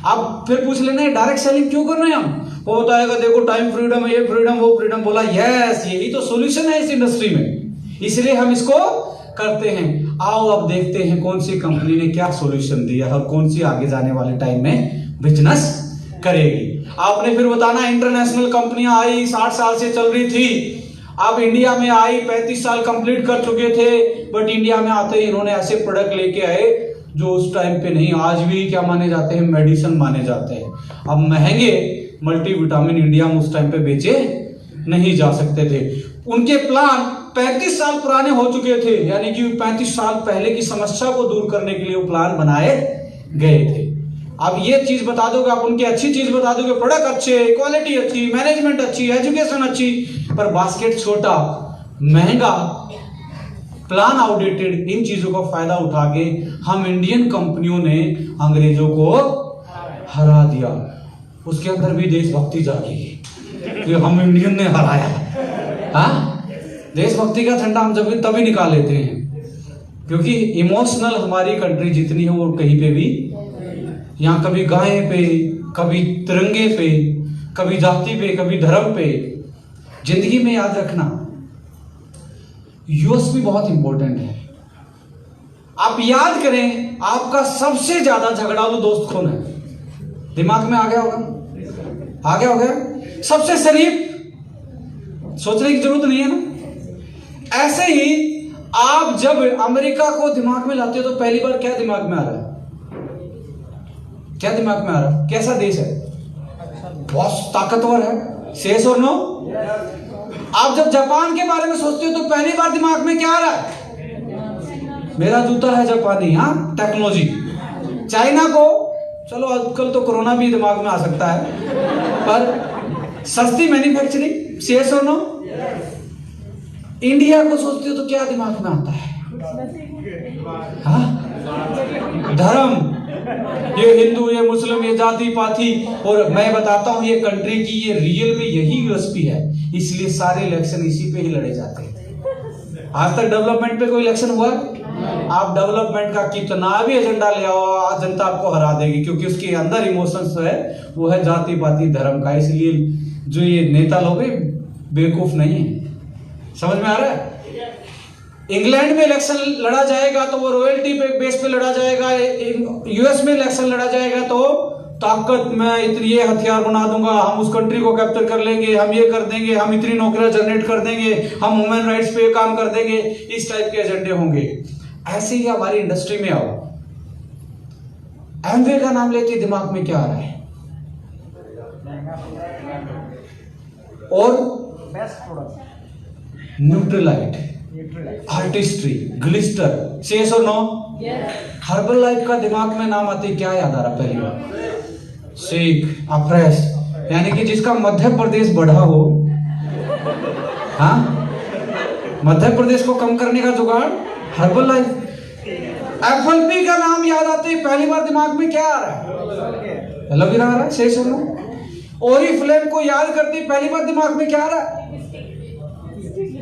अब फिर पूछ लेना डायरेक्ट सेलिंग क्यों कर रहे हैं हम? वो बताएगा देखो टाइम फ्रीडम है, ये फ्रीडम वो फ्रीडम। बोला यस, यही तो सॉल्यूशन है इस इंडस्ट्री में, इसलिए हम इसको करते हैं। आओ अब देखते हैं कौन सी कंपनी ने क्या सॉल्यूशन दिया और कौन सी आगे जाने वाले टाइम में बिजनेस करेगी। आपने फिर बताना इंटरनेशनल कंपनियां आई, 60 साल से चल रही थी, अब इंडिया में आई, 35 साल कंप्लीट कर चुके थे, बट इंडिया में आते ही इन्होंने ऐसे प्रोडक्ट लेके आए जो उस टाइम पे नहीं, आज भी क्या माने जाते हैं, मेडिसिन माने जाते हैं। अब महंगे मल्टीविटामिन इंडिया में उस टाइम पे बेचे नहीं जा सकते थे। उनके प्लान 35 साल पुराने हो चुके थे, यानी कि 35 साल पहले की समस्या को दूर करने के लिए वो प्लान बनाए गए थे। अब ये चीज बता दोगे आप, उनकी अच्छी चीज बता दोगे, प्रोडक्ट अच्छे, क्वालिटी अच्छी, मैनेजमेंट अच्छी, एजुकेशन अच्छी, पर बास्केट छोटा, महंगा, प्लान आउटडेटेड। इन चीजों का फायदा उठा के हम इंडियन कंपनियों ने अंग्रेजों को हरा दिया। उसके अंदर भी देशभक्ति जागी कि हम इंडियन ने हराया। हाँ, देशभक्ति का झंडा हम जब तभी निकाल लेते हैं क्योंकि इमोशनल हमारी कंट्री जितनी है वो कहीं पे भी, यहाँ कभी गाय पे, कभी तिरंगे पे, कभी जाति पे, कभी धर्म पे। जिंदगी में याद रखना यूएसपी बहुत इंपॉर्टेंट है। आप याद करें आपका सबसे ज्यादा झगड़ालू दोस्त कौन है? दिमाग में आ गया होगा, आ गया होगा। सबसे शरीफ, सोचने की जरूरत नहीं है ना। ऐसे ही आप जब अमेरिका को दिमाग में लाते हो तो पहली बार क्या दिमाग में आ रहा है? क्या दिमाग में आ रहा है? कैसा देश है? बहुत ताकतवर है। सेस और नो? आप जब जापान के बारे में सोचते हो तो पहली बार दिमाग में क्या आ रहा है? मेरा जूता है जापानी। हाँ, टेक्नोलॉजी। चाइना को चलो आजकल तो कोरोना भी दिमाग में आ सकता है, पर सस्ती मैन्युफैक्चरिंग। सेस और नो? इंडिया को सोचते हो तो क्या दिमाग में आता है? हाँ, धर्म, ये हिंदू, ये मुस्लिम, ये जाति पाति। और मैं बताता हूं ये कंट्री की ये रियल में यही यूएसपी है, इसलिए सारे इलेक्शन इसी पे ही लड़े जाते हैं। आज तक डेवलपमेंट पे कोई इलेक्शन हुआ? आप डेवलपमेंट का कितना भी एजेंडा ले आओ, आज जनता आपको हरा देगी क्योंकि उसके अंदर इमोशंस है, वो है जाति पाति धर्म का। इसलिए जो ये नेता लोग बेवकूफ नहीं है। समझ में आ रहा है? इंग्लैंड में इलेक्शन लड़ा जाएगा तो वो रॉयल्टी पे बेस पे लड़ा जाएगा। यूएस में इलेक्शन लड़ा जाएगा तो ताकत, मैं इतनी ये हथियार बना दूंगा, हम उस कंट्री को कैप्चर कर लेंगे, हम ये कर देंगे, हम इतनी नौकरियां जनरेट कर देंगे, हम ह्यूमन राइट्स पे काम कर देंगे। इस टाइप के एजेंडे होंगे। ऐसे ही हमारी इंडस्ट्री में आओ, एमवे का नाम लेते दिमाग में क्या आ रहा है? और न्यूट्रलाइट, आर्टिस्ट्री, ग्लिस्टर। सेस और नो? हर्बल लाइफ का दिमाग में नाम आते क्या याद आ रहा? पहली बार सीख, अप्रेस, यानी कि जिसका मध्य प्रदेश बढ़ा हो। हाँ, मध्य प्रदेश को कम करने का जुगाड़ हर्बल लाइफ। एफएलपी का नाम याद आते ही पहली बार दिमाग में क्या आ रहा है? एलोवेरा आ रहा है। सेस और नो? ओरिफ्लेम को याद करते ही पहली बार दिमाग में क्या आ रहा है?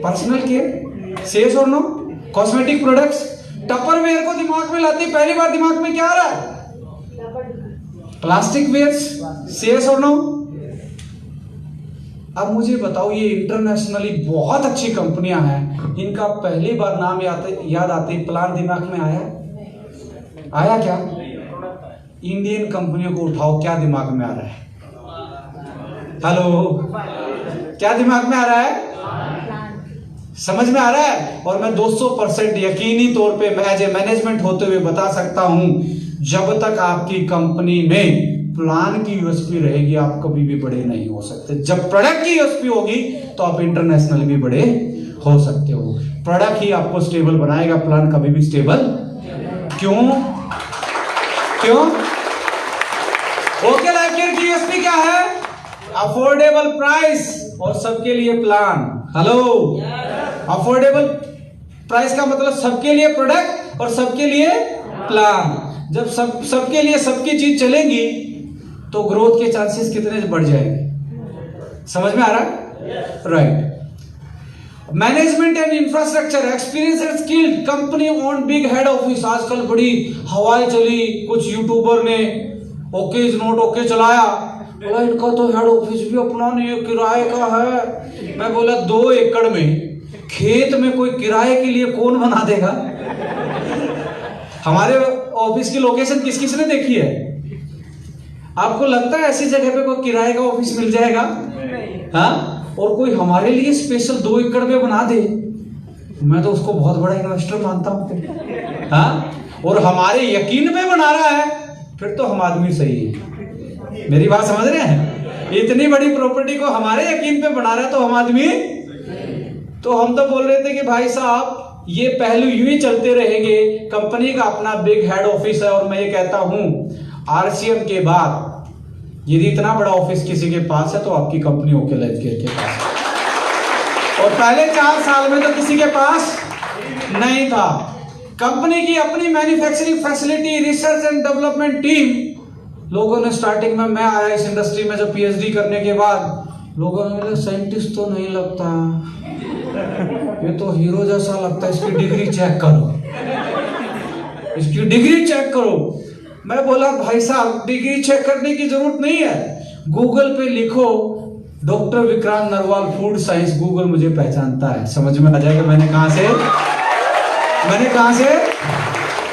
Personal care. सेस और नो? Cosmetic products. टपरवेयर को दिमाग में लाते पहली बार दिमाग में क्या आ रहा है? Plastic wares. सेस और नो? अब मुझे बताओ, ये इंटरनेशनली बहुत अच्छी कंपनियां हैं, इनका पहली बार नाम याद आते प्लान दिमाग में आया क्या? इंडियन कंपनियों को उठाओ, क्या दिमाग में आ रहा है? हेलो, क्या दिमाग में आ रहा है? समझ में आ रहा है? और मैं 200% यकीनी तौर पे मैं एज ए मैनेजमेंट होते हुए बता सकता हूं, जब तक आपकी कंपनी में प्लान की यूएसपी रहेगी आप कभी भी बड़े नहीं हो सकते। जब प्रोडक्ट की यूएसपी होगी तो आप इंटरनेशनल भी बड़े हो सकते हो। प्रोडक्ट ही आपको स्टेबल बनाएगा, प्लान कभी भी स्टेबल। क्यों? ओके लाइफ केयर की यूएसपी क्या है? अफोर्डेबल प्राइस, और सबके लिए प्लान। हेलो, अफोर्डेबल प्राइस का मतलब सबके लिए प्रोडक्ट और सबके लिए प्लान। जब सबके लिए सबकी चीज चलेंगी तो ग्रोथ के चांसेस कितने बढ़ जाएंगे? समझ में आ रहा है? Right. Management and infrastructure, experience and skill, company on big head office. आजकल बड़ी हवाएं चली, कुछ यूट्यूबर ने ओके इज नॉट ओके चलाया, बोला इनका तो हेड ऑफिस भी अपना नहीं है, किराए का है। मैं बोला 2 एकड़ में खेत में कोई किराए के लिए कौन बना देगा? हमारे ऑफिस की लोकेशन किस किस ने देखी है? आपको लगता है ऐसी जगह पे कोई किराए का ऑफिस मिल जाएगा? हाँ, और कोई हमारे लिए स्पेशल 2 एकड़ में बना दे, मैं तो उसको बहुत बड़ा इन्वेस्टर मानता हूं। हाँ, और हमारे यकीन में बना रहा है, फिर तो हम आदमी सही है। मेरी बात समझ रहे हैं? इतनी बड़ी प्रॉपर्टी को हमारे यकीन पे बना रहा है तो हम आदमी। तो हम तो बोल रहे थे कि भाई साहब ये पहलू यूं ही चलते रहेंगे। कंपनी का अपना बिग हेड ऑफिस है, और मैं ये कहता हूं आरसीएम के बाद यदि इतना बड़ा ऑफिस किसी के पास है तो आपकी कंपनी ओके हेल्थकेयर के पास है। और पहले 4 साल में तो किसी के पास नहीं था। कंपनी की अपनी manufacturing facility, research and development team. लोगों ने स्टार्टिंग में, मैं आया इस इंडस्ट्री में जब पीएचडी करने के बाद, लोगों ने बोला साइंटिस्ट तो नहीं लगता, ये तो हीरो जैसा लगता है, इसकी डिग्री चेक करो, इसकी डिग्री चेक करो। मैं बोला भाई साहब डिग्री चेक करने की जरूरत नहीं है, गूगल पे लिखो doctor Vikrant Narwal food science, Google मुझे पहचानता है, समझ में आ जाएगा मैंने कहां से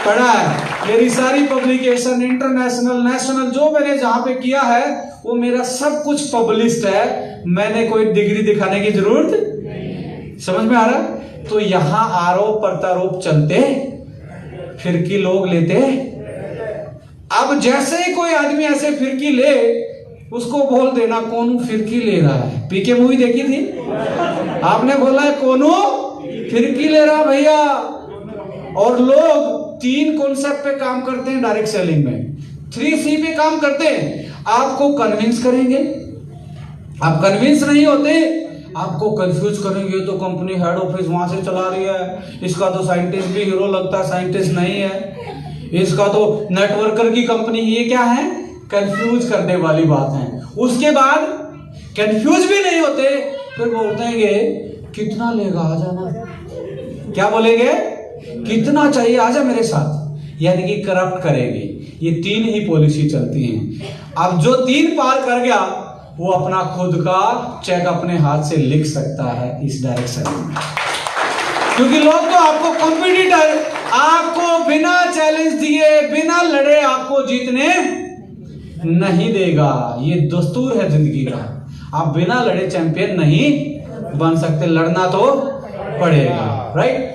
पढ़ा है। मेरी सारी पब्लिकेशन इंटरनेशनल, नेशनल, जो मैंने जहां पे किया है वो मेरा सब कुछ पब्लिश्ड है। मैंने कोई डिग्री दिखाने की जरूरत, समझ में आ रहा? तो यहां आरोप प्रत्यारोप चलते, फिरकी लोग लेते। अब जैसे ही कोई आदमी ऐसे फिरकी ले, उसको बोल देना कोनू फिरकी ले रहा है। पीके मूवी देखी थी आपने? बोला है कोनू फिरकी ले रहा भैया। और लोग 3 कॉन्सेप्ट पे काम करते हैं डायरेक्ट सेलिंग में, 3C पे काम करते हैं। आपको कन्विंस करेंगे, आप कन्विंस नहीं होते, आपको कंफ्यूज करेंगे। तो कंपनी हेड ऑफिस वहां से चला रही है, इसका तो साइंटिस्ट भी हीरो लगता है, साइंटिस्ट नहीं है, इसका तो नेटवर्कर की कंपनी। ये क्या है? कंफ्यूज करने वाली बात है। उसके बाद कंफ्यूज भी नहीं होते, फिर बोलते हैं कितना लेगा, आ जाना। क्या बोलेंगे? कितना चाहिए, आजा मेरे साथ, यानी कि करप्ट करेंगे। ये 3 ही पॉलिसी चलती हैं। अब जो 3 पार कर गया वो अपना खुद का चेक अपने हाथ से लिख सकता है इस डायरेक्शन में, क्योंकि लोग तो आपको कॉम्पिटिटर, आपको बिना चैलेंज दिए, बिना लड़े आपको जीतने नहीं देगा। ये दस्तूर है जिंदगी का। आप बिना लड़े चैंपियन नहीं बन सकते, लड़ना तो पड़ेगा। Right?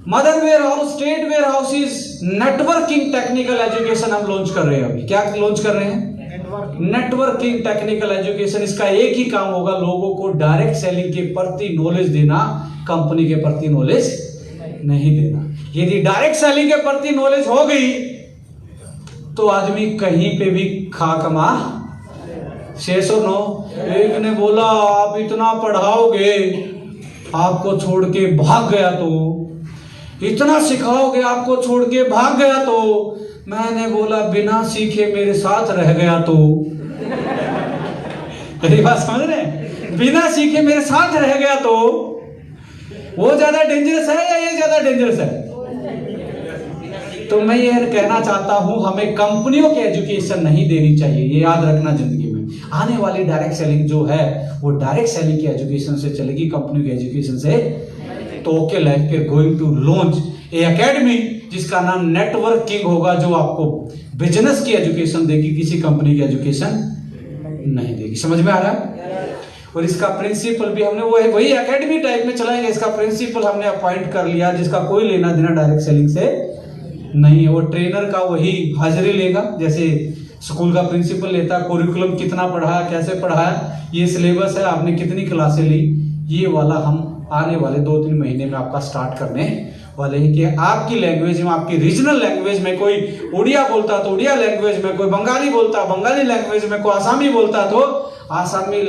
Mother warehouse, state warehouses, networking technical education हम लॉन्च कर रहे हैं। अभी क्या लॉन्च कर रहे हैं? Networking technical education. इसका एक ही काम होगा, लोगों को डायरेक्ट सेलिंग के प्रति नॉलेज देना, कंपनी के प्रति नॉलेज नहीं देना। यदि डायरेक्ट सेलिंग के प्रति नॉलेज हो गई तो आदमी कहीं पे भी खा कमा। शेष और नो। एक ने बोला आप इतना पढ़ाओगे, आपको छोड़ के भाग गया तो, इतना सिखाओगे, आपको छोड़ के भाग गया तो। मैंने बोला बिना सीखे मेरे साथ रह गया तो। मेरी बात समझ रहे? बिना सीखे मेरे साथ रह गया तो वो ज्यादा डेंजरस है या ये ज्यादा डेंजरस है? तो मैं ये कहना चाहता हूं, हमें कंपनियों की एजुकेशन नहीं देनी चाहिए। ये याद रखना, जिंदगी में आने वाली डायरेक्ट सेलिंग जो है वो डायरेक्ट सेलिंग की एजुकेशन से चलेगी, कंपनी की एजुकेशन से। तो ओके लाइफ के going to launch a academy जिसका नाम नेटवर्किंग होगा, जो आपको बिजनेस की एजुकेशन देगी, किसी कंपनी की एजुकेशन नहीं देगी। समझ में आ रहा है? और इसका प्रिंसिपल भी हमने वही एकेडमी टाइप में चलाएंगे। इसका प्रिंसिपल हमने अपॉइंट कर लिया, जिसका कोई लेना देना डायरेक्ट सेलिंग से नहीं है। वो ट्रेनर का वही हाजिरी लेगा, जैसे स्कूल का प्रिंसिपल लेता है। कोरिकुलम कितना पढ़ाया, कैसे पढ़ाया, ये सिलेबस है, आपने कितनी क्लासें ली, ये वाला हम आने वाले 2-3 महीने में आपका स्टार्ट करने वाले हैं कि आपकी लैंग्वेज में, आपकी रीजनल लैंग्वेज में, कोई उड़िया बोलता तो उड़िया लैंग्वेज में, कोई बंगाली बोलता बंगाली लैंग्वेज में, कोई आसामी बोलता तो आसामी